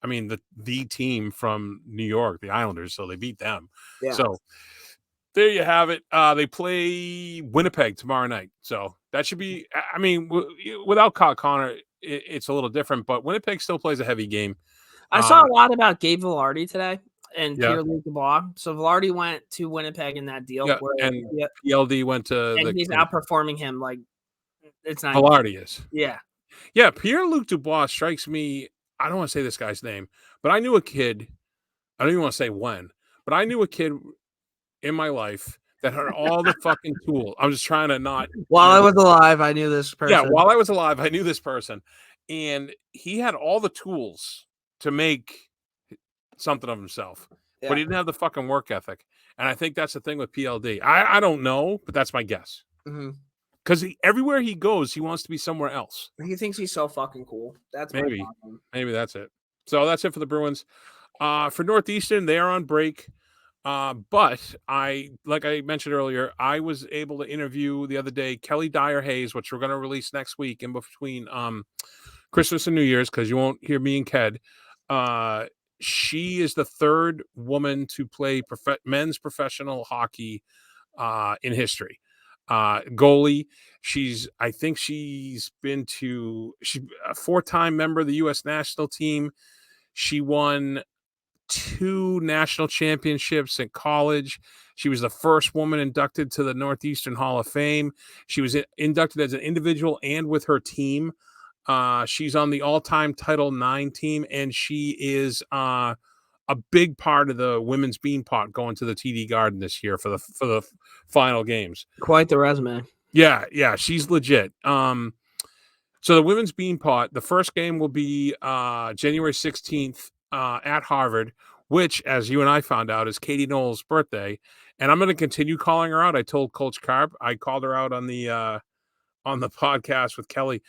Speaker 2: team from New York, the Islanders, so they beat them. Yeah. So there you have it. They play Winnipeg tomorrow night, so that should be. I mean, without Kyle Connor, it's a little different. But Winnipeg still plays a heavy game.
Speaker 1: I saw a lot about Gabe Vilardi today and
Speaker 2: Yeah.
Speaker 1: Pierre-Luc Dubois. So Vilardi went to Winnipeg in that deal.
Speaker 2: Yeah,
Speaker 1: Where,
Speaker 2: and PLD went to
Speaker 1: and he's outperforming him like it's not.
Speaker 2: Vilardi is.
Speaker 1: Yeah.
Speaker 2: Yeah, Pierre-Luc Dubois strikes me. I don't want to say this guy's name, but I knew a kid. I don't even want to say when, but I knew a kid in my life that had all the fucking tools. I'm just trying to not.
Speaker 1: While I was alive, I knew this person.
Speaker 2: Yeah, while I was alive, I knew this person, and he had all the tools to make something of himself, but he didn't have the fucking work ethic. And I think that's the thing with PLD. I don't know, but that's my guess. Because everywhere he goes, he wants to be somewhere else.
Speaker 1: He thinks he's so fucking cool. That's
Speaker 2: maybe that's it. So that's it for the Bruins. For Northeastern, they are on break. But like I mentioned earlier, I was able to interview the other day Kelly Dyer Hayes, which we're going to release next week in between Christmas and New Year's, because you won't hear me and Ked. She is the third woman to play men's professional hockey in history. Goalie. I think she's been she's a 4-time member of the U.S. national team. She won 2 national championships in college. She was the first woman inducted to the Northeastern Hall of Fame. She was inducted as an individual and with her team. She's on the all-time Title IX team, and she is a big part of the women's Beanpot going to the TD Garden this year for the final games.
Speaker 1: Quite the resume.
Speaker 2: Yeah, she's legit. So the women's Beanpot, the first game will be January 16th at Harvard, which, as you and I found out, is Katie Knowles' birthday. And I'm going to continue calling her out. I told Coach Carp, I called her out on the podcast with Kelly.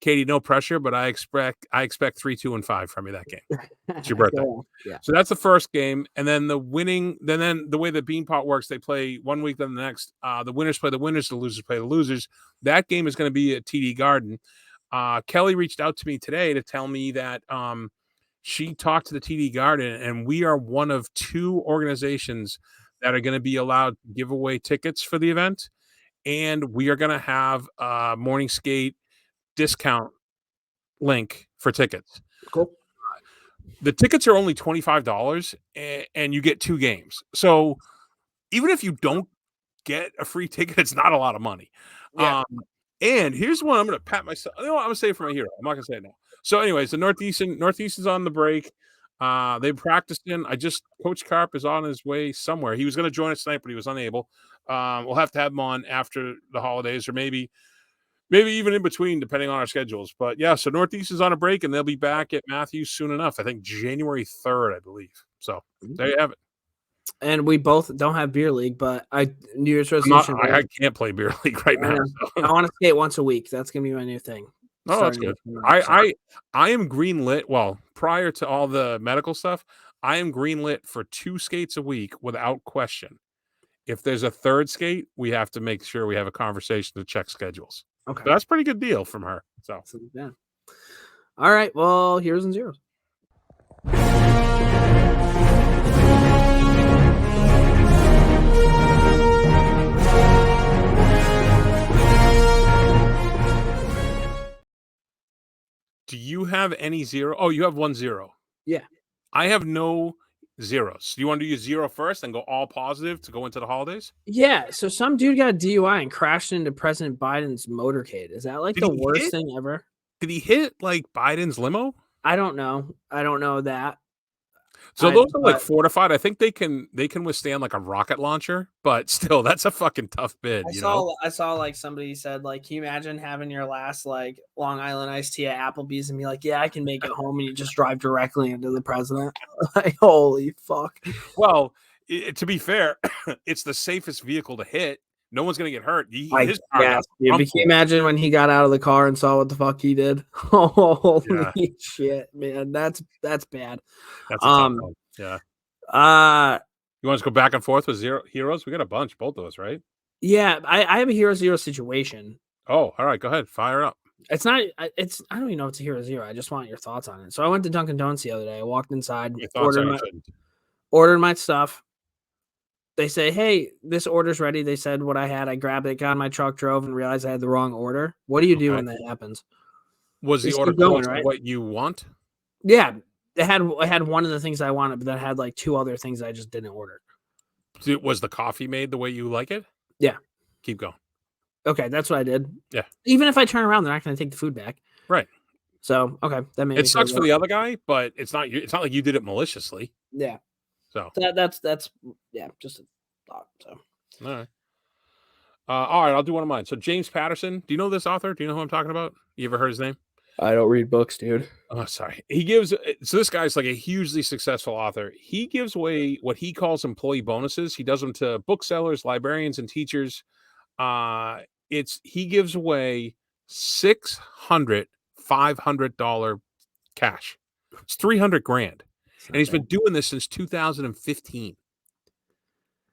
Speaker 2: Katie, no pressure, but I expect 3, 2, and 5 from you that game. It's your birthday.
Speaker 1: Yeah.
Speaker 2: So that's the first game. And then the winning, then the way the Beanpot works, they play one week, then the next. The winners play the winners, the losers play the losers. That game is going to be at TD Garden. Kelly reached out to me today to tell me that she talked to the TD Garden, and we are one of 2 organizations that are going to be allowed to give away tickets for the event. And we are going to have a morning skate discount link for tickets.
Speaker 1: Cool.
Speaker 2: The tickets are only $25 and you get 2 games. So even if you don't get a free ticket, it's not a lot of money.
Speaker 1: Yeah.
Speaker 2: And here's one I'm going to pat myself. You know what? I'm going to say it for my hero. I'm not going to say it now. So anyways, the Northeast is on the break. They're practicing. Coach Carp is on his way somewhere. He was going to join us tonight, but he was unable. We'll have to have him on after the holidays, or maybe even in between, depending on our schedules. But yeah, so Northeast is on a break, and they'll be back at Matthews soon enough. I think January 3rd, I believe. So there you have it.
Speaker 1: And we both don't have beer league, but New Year's resolution.
Speaker 2: I can't play beer league right now.
Speaker 1: So. I want to skate once a week. That's gonna be my new thing.
Speaker 2: Oh, that's good. I am green lit. Well, prior to all the medical stuff, I am green lit for 2 skates a week without question. If there's a 3rd skate, we have to make sure we have a conversation to check schedules.
Speaker 1: Okay,
Speaker 2: but that's a pretty good deal from her. So
Speaker 1: yeah. All right. Well, heroes and zeros.
Speaker 2: Do you have any 0? Oh, you have 1 0.
Speaker 1: Yeah.
Speaker 2: I have no zeros. Do you want to do your 0 first and go all positive to go into the holidays?
Speaker 1: Yeah. So some dude got a DUI and crashed into President Biden's motorcade. Is that like the worst thing ever?
Speaker 2: Did he hit like Biden's limo?
Speaker 1: I don't know. I don't know that.
Speaker 2: So those are like fortified. I think they can withstand like a rocket launcher, but still, that's a fucking tough bid.
Speaker 1: I saw like somebody said, like, can you imagine having your last like Long Island iced tea at Applebee's and be like, yeah, I can make it home, and you just drive directly into the president? Like, holy fuck.
Speaker 2: Well, to be fair, it's the safest vehicle to hit. No one's gonna get hurt.
Speaker 1: Can you imagine when he got out of the car and saw what the fuck he did? Holy shit, man, that's bad.
Speaker 2: That's a tough one. Yeah. You want us to go back and forth with heroes? We got a bunch, both of us, right?
Speaker 1: Yeah, I have a hero zero situation.
Speaker 2: Oh, all right, go ahead, fire up.
Speaker 1: I don't even know if it's a hero zero. I just want your thoughts on it. So I went to Dunkin' Donuts the other day. I walked inside, ordered my stuff. They say, hey, this order's ready. They said what I had. I grabbed it, got in my truck, drove, and realized I had the wrong order. What do you do when that happens?
Speaker 2: Was the
Speaker 1: Just
Speaker 2: order
Speaker 1: keep going,
Speaker 2: close to
Speaker 1: right?
Speaker 2: what you want?
Speaker 1: Yeah, I had one of the things I wanted, but then had like 2 other things I just didn't order.
Speaker 2: Was the coffee made the way you like it?
Speaker 1: Yeah.
Speaker 2: Keep going.
Speaker 1: Okay, that's what I did.
Speaker 2: Yeah.
Speaker 1: Even if I turn around, they're not going to take the food back.
Speaker 2: Right.
Speaker 1: So, okay, that made
Speaker 2: It
Speaker 1: me
Speaker 2: sucks
Speaker 1: feel
Speaker 2: for
Speaker 1: better.
Speaker 2: the other guy, but it's not like you did it maliciously.
Speaker 1: Yeah.
Speaker 2: So
Speaker 1: That's yeah, just a thought. So,
Speaker 2: all right. All right, I'll do one of mine. So James Patterson, do you know this author? Do you know who I'm talking about? You ever heard his name?
Speaker 1: I don't read books, dude.
Speaker 2: Oh, sorry. He gives so this guy's like a hugely successful author. He gives away what he calls employee bonuses. He does them to booksellers, librarians, and teachers. He gives away $500 cash. It's 300 grand. And he's been doing this since 2015.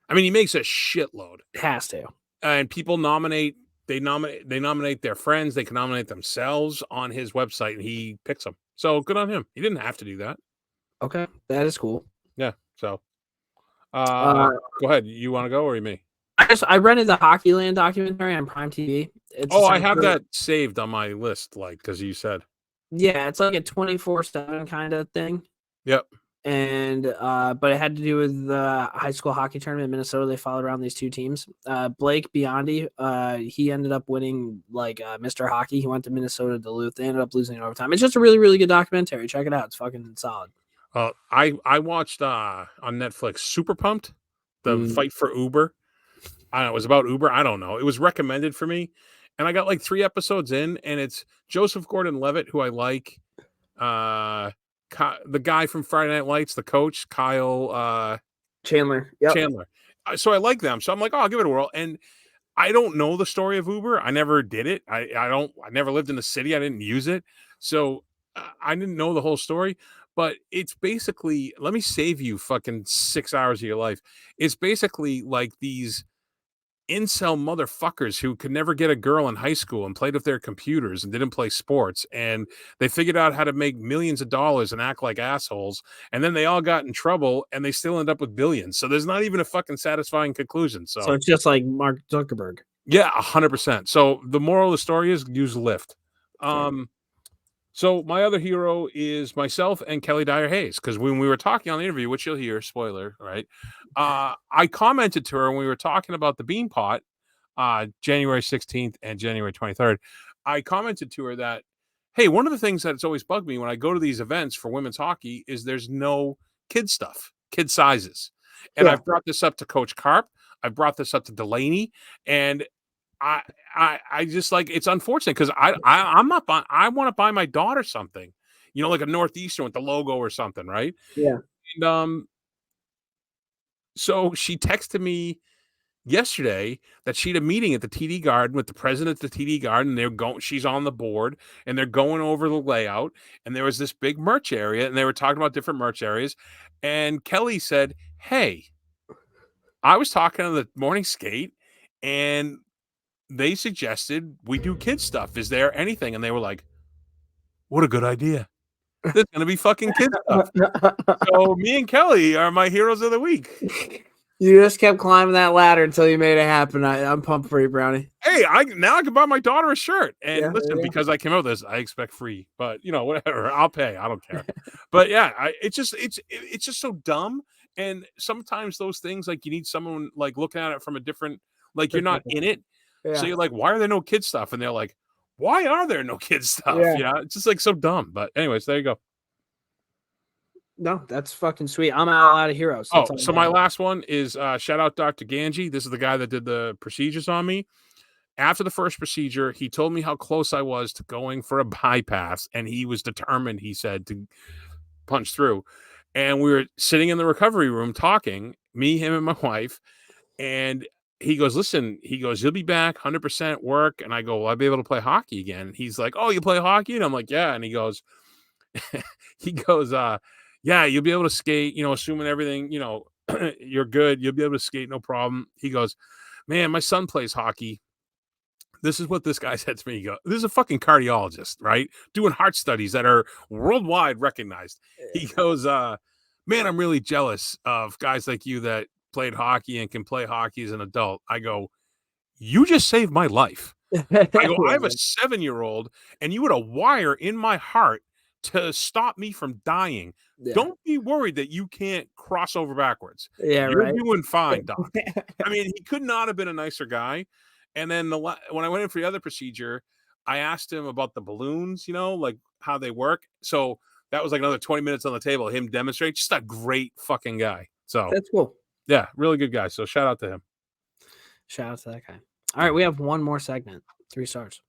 Speaker 2: I mean, he makes a shitload.
Speaker 1: Has to.
Speaker 2: And people nominate their friends, they can nominate themselves on his website, and he picks them. So good on him. He didn't have to do that.
Speaker 1: Okay, that is cool.
Speaker 2: Yeah. So go ahead. You want to go or me?
Speaker 1: I rented the Hockeyland documentary on Prime TV.
Speaker 2: I have that saved on my list, like because you said.
Speaker 1: Yeah, it's like a 24/7 kind of thing.
Speaker 2: Yep.
Speaker 1: And but it had to do with the high school hockey tournament in Minnesota. They followed around these 2 teams. Blake Biondi, he ended up winning like Mr. Hockey. He went to Minnesota Duluth. They ended up losing in overtime. It's just a really, really good documentary. Check it out. It's fucking solid.
Speaker 2: I watched on Netflix Super Pumped, the fight for Uber. I don't know, it was about Uber. I don't know. It was recommended for me, and I got like 3 episodes in, and it's Joseph Gordon-Levitt, who I like. The guy from Friday Night Lights, the coach, Kyle
Speaker 1: Chandler. Yep.
Speaker 2: Chandler. So I like them. So I'm like, oh, I'll give it a whirl. And I don't know the story of Uber. I never did it. I never lived in the city. I didn't use it. So I didn't know the whole story. But it's basically, let me save you fucking 6 hours of your life. It's basically like these incel motherfuckers who could never get a girl in high school and played with their computers and didn't play sports, and they figured out how to make millions of dollars and act like assholes, and then they all got in trouble and they still end up with billions. So there's not even a fucking satisfying conclusion. So
Speaker 1: it's just like Mark Zuckerberg.
Speaker 2: Yeah, 100%. So the moral of the story is use Lyft. So my other hero is myself and Kelly Dyer Hayes, because when we were talking on the interview, which you'll hear, spoiler, right? I commented to her when we were talking about the Bean Pot, January 16th and January 23rd. I commented to her that, hey, one of the things that's always bugged me when I go to these events for women's hockey is there's no kid stuff, kid sizes. And I've brought this up to Coach Carp. I've brought this up to Delaney, and I just like, it's unfortunate because I'm not buying, I want to buy my daughter something, like a Northeastern with the logo or something, right?
Speaker 1: Yeah.
Speaker 2: And so she texted me yesterday that she had a meeting at the TD Garden with the president of the TD Garden. She's on the board, and they're going over the layout. And there was this big merch area, and they were talking about different merch areas. And Kelly said, "Hey, I was talking to the morning skate, and they suggested we do kid stuff. Is there anything?" And they were like, "What a good idea. There's going to be fucking kid stuff." So me and Kelly are my heroes of the week.
Speaker 1: You just kept climbing that ladder until you made it happen. I'm pumped for you, Brownie.
Speaker 2: Hey, now I can buy my daughter a shirt. And listen, because I came out with this, I expect free. But whatever, I'll pay. I don't care. But yeah, it's just so dumb. And sometimes those things, like, you need someone like looking at it from a different, like, you're not in it. Yeah. So you're like, why are there no kid stuff? And they're like, why are there no kid stuff? Yeah. It's just like so dumb. But anyways, there you go.
Speaker 1: No, that's fucking sweet. I'm out of heroes.
Speaker 2: So my last one is shout out Dr. Ganji. This is the guy that did the procedures on me. After the first procedure, he told me how close I was to going for a bypass, and he was determined, he said, to punch through. And we were sitting in the recovery room talking, me, him, and my wife, and he goes, "Listen," he goes, "you'll be back 100% work." And I go, "Well, I'll be able to play hockey again." And he's like, "Oh, you play hockey?" And I'm like, "Yeah." And he goes, "Yeah, you'll be able to skate, assuming everything, you're good. You'll be able to skate, no problem." He goes, "Man, my son plays hockey." This is what this guy said to me. He goes, this is a fucking cardiologist, right? Doing heart studies that are worldwide recognized. He goes, "Man, I'm really jealous of guys like you that played hockey and can play hockey as an adult." I go, "You just saved my life." I go, I have a 7-year-old, and you had a wire in my heart to stop me from dying.
Speaker 1: Yeah.
Speaker 2: Don't be worried that you can't cross over backwards.
Speaker 1: Yeah,
Speaker 2: You're
Speaker 1: right.
Speaker 2: doing fine, doc. I mean, he could not have been a nicer guy. And then when I went in for the other procedure, I asked him about the balloons, like how they work. So that was like another 20 minutes on the table, him demonstrate. Just a great fucking guy. So
Speaker 1: That's cool.
Speaker 2: yeah, really good guy. So shout out to him.
Speaker 1: Shout out to that guy. All right, we have one more segment. 3 stars.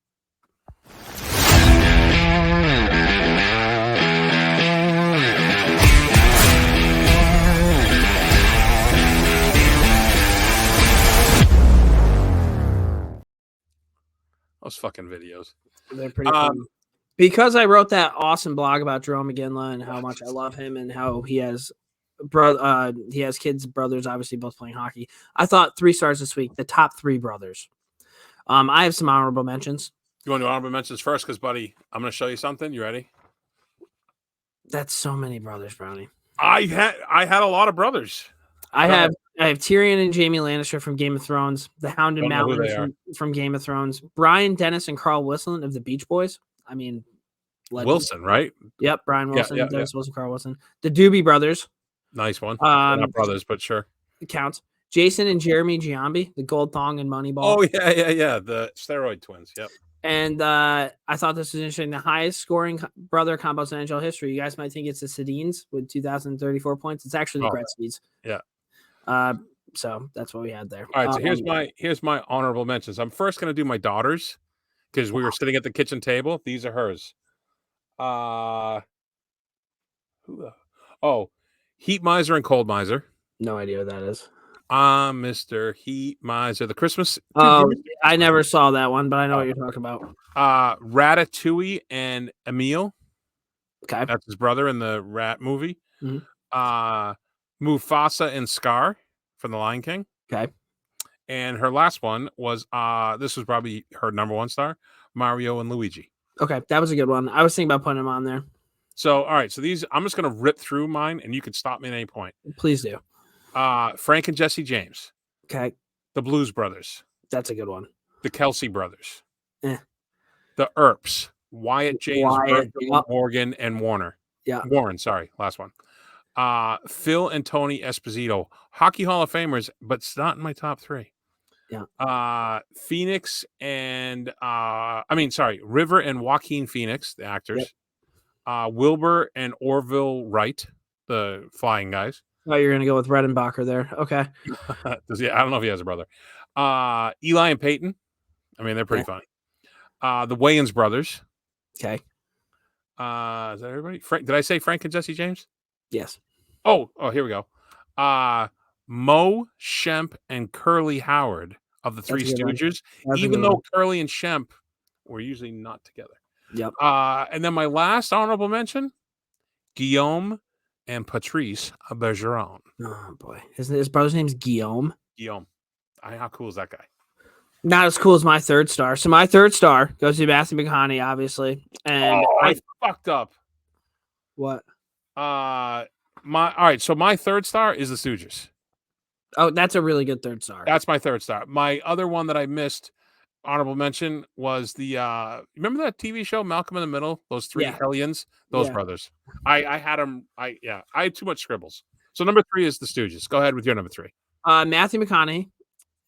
Speaker 2: Those fucking videos.
Speaker 1: They're pretty fun. Because I wrote that awesome blog about Jerome Iginla and how much I love him and how he has kids, brothers, obviously both playing hockey. I thought 3 stars this week, the top 3 brothers. I have some honorable mentions.
Speaker 2: You want to do honorable mentions first? Because, buddy, I'm going to show you something. You ready?
Speaker 1: That's so many brothers, Brownie.
Speaker 2: I had a lot of brothers.
Speaker 1: I have Tyrion and Jaime Lannister from Game of Thrones, the Hound and
Speaker 2: Don't know who they
Speaker 1: Malin from Game of Thrones, Brian Dennis and Carl Wilson of the Beach Boys. I mean, legends.
Speaker 2: Wilson, right?
Speaker 1: Yep, Brian Wilson,
Speaker 2: Yeah,
Speaker 1: Dennis Wilson, Carl Wilson. The Doobie Brothers.
Speaker 2: Nice one. Not brothers, but sure.
Speaker 1: It counts. Jason and Jeremy Giambi, the Gold Thong and Moneyball.
Speaker 2: Oh, yeah. The steroid twins. Yep.
Speaker 1: And I thought this was interesting. The highest scoring brother combos in NHL history. You guys might think it's the Sedins with 2,034 points. It's actually the Gretzky's.
Speaker 2: Yeah.
Speaker 1: So that's what we had there.
Speaker 2: All right. So here's my honorable mentions. I'm first going to do my daughters because we were sitting at the kitchen table. These are hers. Heat Miser and Cold Miser.
Speaker 1: No idea what that is.
Speaker 2: Mr. Heat Miser. The Christmas.
Speaker 1: Oh, I never saw that one, but I know what you're talking about.
Speaker 2: Ratatouille and Emile.
Speaker 1: Okay.
Speaker 2: That's his brother in the Rat movie.
Speaker 1: Mm-hmm.
Speaker 2: Mufasa and Scar from The Lion King.
Speaker 1: Okay.
Speaker 2: And her last one was this was probably her number 1 star, Mario and Luigi.
Speaker 1: Okay, that was a good one. I was thinking about putting them on there.
Speaker 2: So, all right. So these, I'm just going to rip through mine, and you can stop me at any point.
Speaker 1: Please do.
Speaker 2: Frank and Jesse James.
Speaker 1: Okay.
Speaker 2: The Blues Brothers.
Speaker 1: That's a good one.
Speaker 2: The Kelsey Brothers.
Speaker 1: Eh.
Speaker 2: The Earps. Wyatt James, Virgil, Morgan, and Warner.
Speaker 1: Yeah.
Speaker 2: Warren, sorry. Last one. Phil and Tony Esposito. Hockey Hall of Famers, but it's not in my top 3.
Speaker 1: Yeah.
Speaker 2: Phoenix and River and Joaquin Phoenix, the actors. Yep. Wilbur and Orville Wright, the flying guys.
Speaker 1: Oh, you're gonna go with Redenbacher there. Okay.
Speaker 2: I don't know if he has a brother. Eli and Peyton. I mean, they're pretty funny. The Wayans brothers.
Speaker 1: Okay.
Speaker 2: Is that everybody? Frank? Did I say Frank and Jesse James?
Speaker 1: Yes.
Speaker 2: Oh, here we go. Mo, Shemp, and Curly Howard of the Three Stooges. Even though Curly and Shemp were usually not together.
Speaker 1: Yep.
Speaker 2: And then my last honorable mention, Guillaume and Patrice Bergeron.
Speaker 1: Oh boy, his brother's name's Guillaume.
Speaker 2: Guillaume. How cool is that guy?
Speaker 1: Not as cool as my 3rd star. So my 3rd star goes to Matthew McConaughey, obviously. And
Speaker 2: I fucked up.
Speaker 1: What?
Speaker 2: All right. So my 3rd star is the Stooges.
Speaker 1: Oh, that's a really good 3rd star.
Speaker 2: That's my 3rd star. My other one that I missed, honorable mention, was the remember that TV show Malcolm in the Middle? Those 3 hellions, those brothers. I had them. I had too much scribbles. So number 3 is the Stooges. Go ahead with your number 3.
Speaker 1: Matthew McConaughey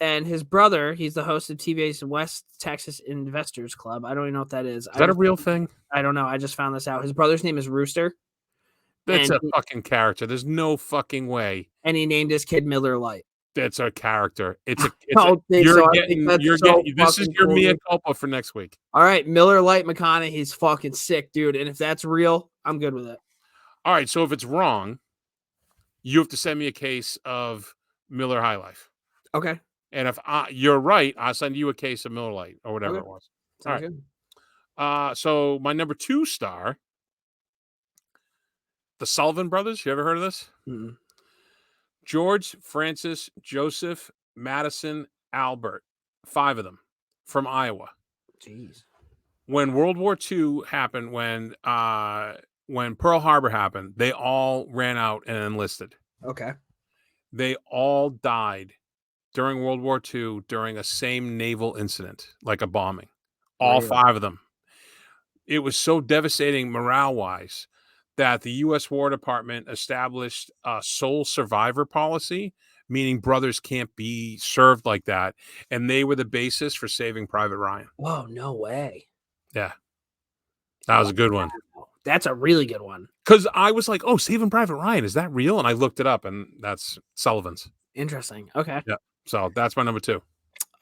Speaker 1: and his brother. He's the host of TVA's West Texas Investors Club. I don't even know what that is.
Speaker 2: Is that a real thing?
Speaker 1: I don't know. I just found this out. His brother's name is Rooster.
Speaker 2: That's a fucking character. There's no fucking way.
Speaker 1: And he named his kid Miller Lite.
Speaker 2: That's a character. This is your Mia culpa for next week.
Speaker 1: All right, Miller Lite McConaughey, he's fucking sick, dude. And if that's real, I'm good with it.
Speaker 2: All right, so if it's wrong, you have to send me a case of Miller High Life.
Speaker 1: Okay.
Speaker 2: And if you're right, I'll send you a case of Miller Lite or whatever it was.
Speaker 1: Sounds
Speaker 2: all right. So my number 2 star, the Sullivan brothers. You ever heard of this?
Speaker 1: Mm-mm.
Speaker 2: George, Francis, Joseph, Madison, Albert. 5 of them from Iowa.
Speaker 1: Jeez.
Speaker 2: When World War II happened, when Pearl Harbor happened, they all ran out and enlisted.
Speaker 1: Okay.
Speaker 2: They all died during World War II during a same naval incident, like a bombing. All 5 of them. It was so devastating morale-wise that the U.S. War Department established a sole survivor policy, meaning brothers can't be served like that, and they were the basis for Saving Private Ryan.
Speaker 1: Whoa, no way.
Speaker 2: Yeah. That was a good one.
Speaker 1: That's a really good one.
Speaker 2: Because I was like, oh, Saving Private Ryan, is that real? And I looked it up, and that's Sullivan's.
Speaker 1: Interesting. Okay.
Speaker 2: Yeah. So that's my number 2.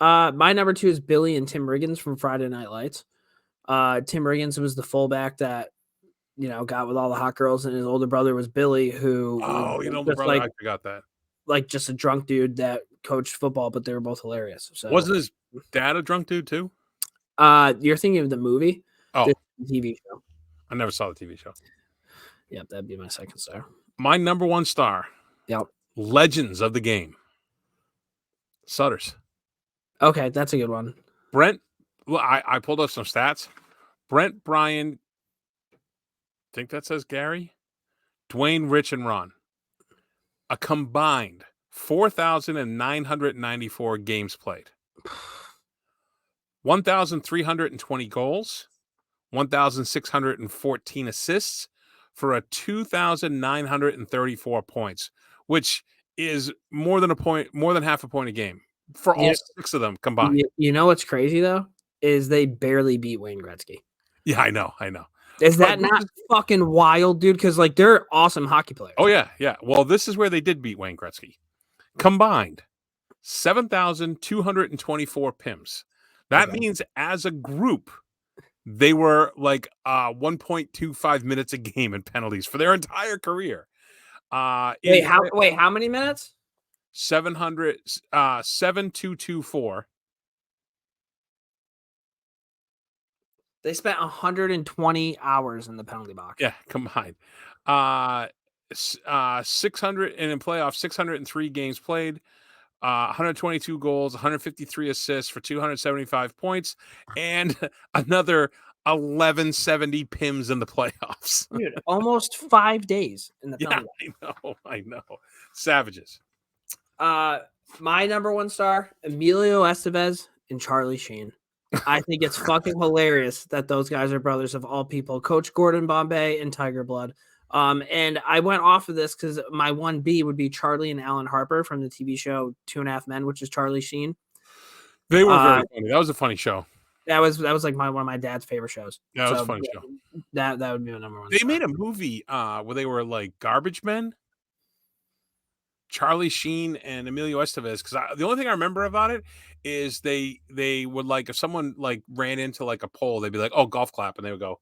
Speaker 1: My number 2 is Billy and Tim Riggins from Friday Night Lights. Tim Riggins was the fullback that, got with all the hot girls, and his older brother was Billy, who
Speaker 2: older brother, I forgot that.
Speaker 1: Like just a drunk dude that coached football, but they were both hilarious. So
Speaker 2: wasn't his dad a drunk dude too?
Speaker 1: You're thinking of the movie?
Speaker 2: Oh,
Speaker 1: the TV show.
Speaker 2: I never saw the TV show.
Speaker 1: Yep, that'd be my second star.
Speaker 2: My number 1 star.
Speaker 1: Yep.
Speaker 2: Legends of the game. Sutters.
Speaker 1: Okay, that's a good one.
Speaker 2: Brent, well, I pulled up some stats. Brent, Brian, I think that says Gary, Dwayne, Rich, and Ron. A combined 4,994 games played. 1,320 goals. 1,614 assists for a 2,934 points, which is more than half a point a game for all 6 of them combined.
Speaker 1: You know what's crazy though is they barely beat Wayne Gretzky.
Speaker 2: Yeah, I know.
Speaker 1: Is that not fucking wild, dude? Because like they're awesome hockey players.
Speaker 2: Oh yeah. Well, this is where they did beat Wayne Gretzky. Combined 7,224 PIMs. That means as a group, they were like 1.25 minutes a game in penalties for their entire career.
Speaker 1: Wait, how many minutes?
Speaker 2: 7,224.
Speaker 1: They spent 120 hours in the penalty box.
Speaker 2: Yeah, combined. 600 and in playoffs, 603 games played. 122 goals, 153 assists for 275 points, and another 1,170 PIMs in the playoffs.
Speaker 1: Dude, almost 5 days in the penalty
Speaker 2: box. I know. Savages.
Speaker 1: My number 1 star, Emilio Estevez and Charlie Sheen. I think it's fucking hilarious that those guys are brothers of all people. Coach Gordon Bombay and Tiger Blood. And I went off of this because my 1B would be Charlie and Alan Harper from the TV show 2.5 Men, which is Charlie Sheen.
Speaker 2: They were very funny. That was a funny show.
Speaker 1: That was like one of my dad's favorite shows.
Speaker 2: That was a funny show.
Speaker 1: That would be my number 1.
Speaker 2: They made a movie where they were like garbage men. Charlie Sheen and Emilio Estevez. Because the only thing I remember about it is they would like if someone like ran into like a pole, they'd be like, "Oh, golf clap," and they would go.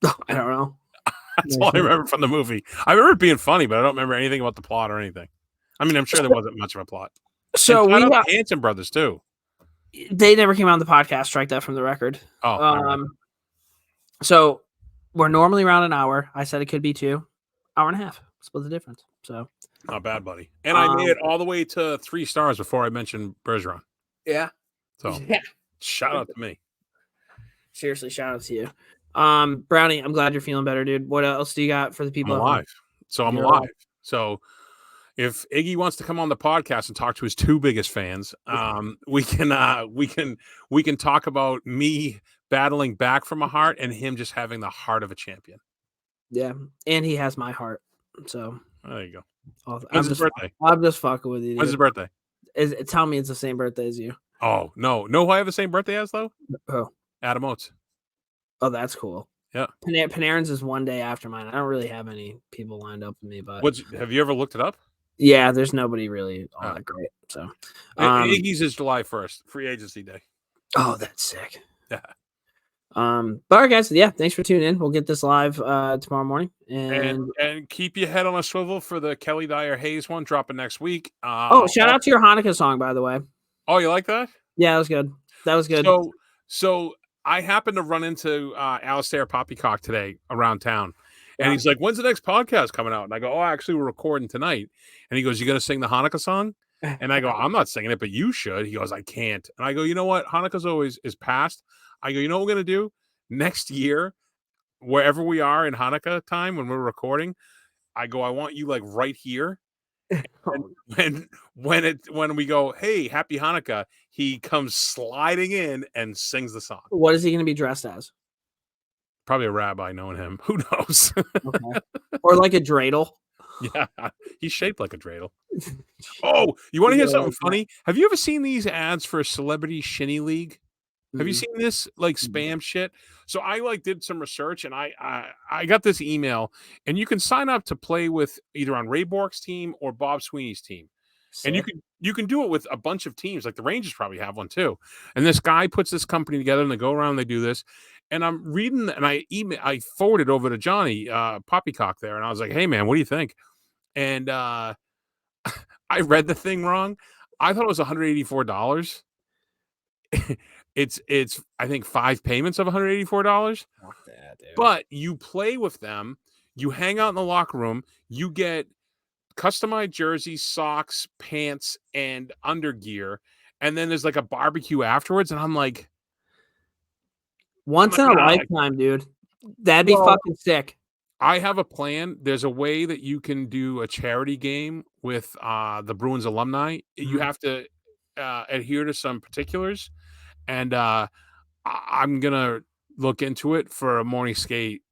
Speaker 1: I don't know.
Speaker 2: That's all I remember from the movie. I remember it being funny, but I don't remember anything about the plot or anything. I mean, I'm sure there wasn't much of a plot.
Speaker 1: So we got
Speaker 2: Hanson brothers too.
Speaker 1: They never came on the podcast. Strike that from the record.
Speaker 2: Oh,
Speaker 1: so we're normally around an hour. I said it could be 2 hour and a half. Split the difference. So
Speaker 2: not bad, buddy. And I made it all the way to 3 stars before I mentioned Bergeron.
Speaker 1: Yeah.
Speaker 2: So shout out to me.
Speaker 1: Seriously, shout out to you. Brownie, I'm glad you're feeling better, dude. What else do you got for the people?
Speaker 2: I'm alive. So I'm alive. So if Iggy wants to come on the podcast and talk to his 2 biggest fans, we can talk about me battling back from a heart and him just having the heart of a champion.
Speaker 1: Yeah, and he has my heart. So
Speaker 2: there you go.
Speaker 1: When's his birthday? I'm just fucking with you. Dude.
Speaker 2: When's his birthday?
Speaker 1: Tell me it's the same birthday as you.
Speaker 2: Oh no, who I have the same birthday as though?
Speaker 1: Who?
Speaker 2: Adam Oates.
Speaker 1: Oh, that's cool.
Speaker 2: Yeah.
Speaker 1: Panarin's is 1 day after mine. I don't really have any people lined up with me, but
Speaker 2: have you ever looked it up?
Speaker 1: Yeah, there's nobody really all that great. So
Speaker 2: Iggy's is July 1st, free agency day.
Speaker 1: Oh, that's sick.
Speaker 2: Yeah.
Speaker 1: But all right, guys. Yeah, thanks for tuning in. We'll get this live tomorrow morning, and
Speaker 2: keep your head on a swivel for the Kelly Dyer Hayes one dropping next week.
Speaker 1: Shout out to your Hanukkah song, by the way.
Speaker 2: Oh, you like that?
Speaker 1: Yeah, that was good. That was good.
Speaker 2: So I happened to run into Alistair Poppycock today around town. And he's like, "When's the next podcast coming out?" And I go, "Oh, actually, we're recording tonight." And he goes, "You going to sing the Hanukkah song?" And I go, "I'm not singing it, but you should." He goes, "I can't." And I go, "You know what? Hanukkah's always is past." I go, "You know what we're going to do? Next year, wherever we are in Hanukkah time when we're recording, I go, I want you like right here. And when we go, hey, Happy Hanukkah, he comes sliding in and sings the song.
Speaker 1: What is he going to be dressed as?
Speaker 2: Probably a rabbi, knowing him. Who knows?
Speaker 1: Okay. Or like a dreidel.
Speaker 2: Yeah, he's shaped like a dreidel. Oh, you want to hear something funny? Have you ever seen these ads for Celebrity Shinny League? Have you seen this like spam shit? So I did some research and I got this email, and you can sign up to play with either on Ray Bork's team or Bob Sweeney's team. And you can do it with a bunch of teams. Like the Rangers probably have one too. And this guy puts this company together, and they go around and they do this. And I'm reading, and I forwarded over to Johnny Poppycock there, and I was like, hey man, what do you think? And I read the thing wrong. I thought it was $184. It's I think 5 payments of $184.
Speaker 1: Fuck that, dude.
Speaker 2: But you play with them, you hang out in the locker room, you get customized jerseys, socks, pants, and undergear, and then there's like a barbecue afterwards. And I'm like,
Speaker 1: once in a lifetime, dude. That'd be fucking sick.
Speaker 2: I have a plan. There's a way that you can do a charity game with the Bruins alumni. You have to adhere to some particulars, and I'm gonna look into it for a morning skate.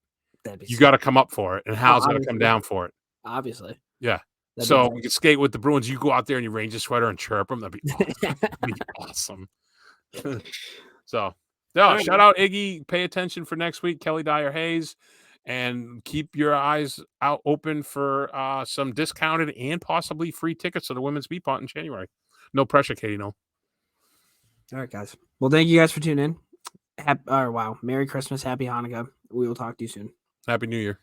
Speaker 2: You got to come up for it, and Hal's got to come down for it.
Speaker 1: Obviously,
Speaker 2: yeah. So we can skate with the Bruins. You go out there in your Ranger sweater and chirp them. That'd be awesome. So, shout out Iggy. Pay attention for next week, Kelly Dyer Hayes, and keep your eyes out open for some discounted and possibly free tickets to the women's beat punt in January. No pressure, Katie. No.
Speaker 1: All right, guys. Well, thank you guys for tuning in. Merry Christmas, Happy Hanukkah. We will talk to you soon.
Speaker 2: Happy New Year.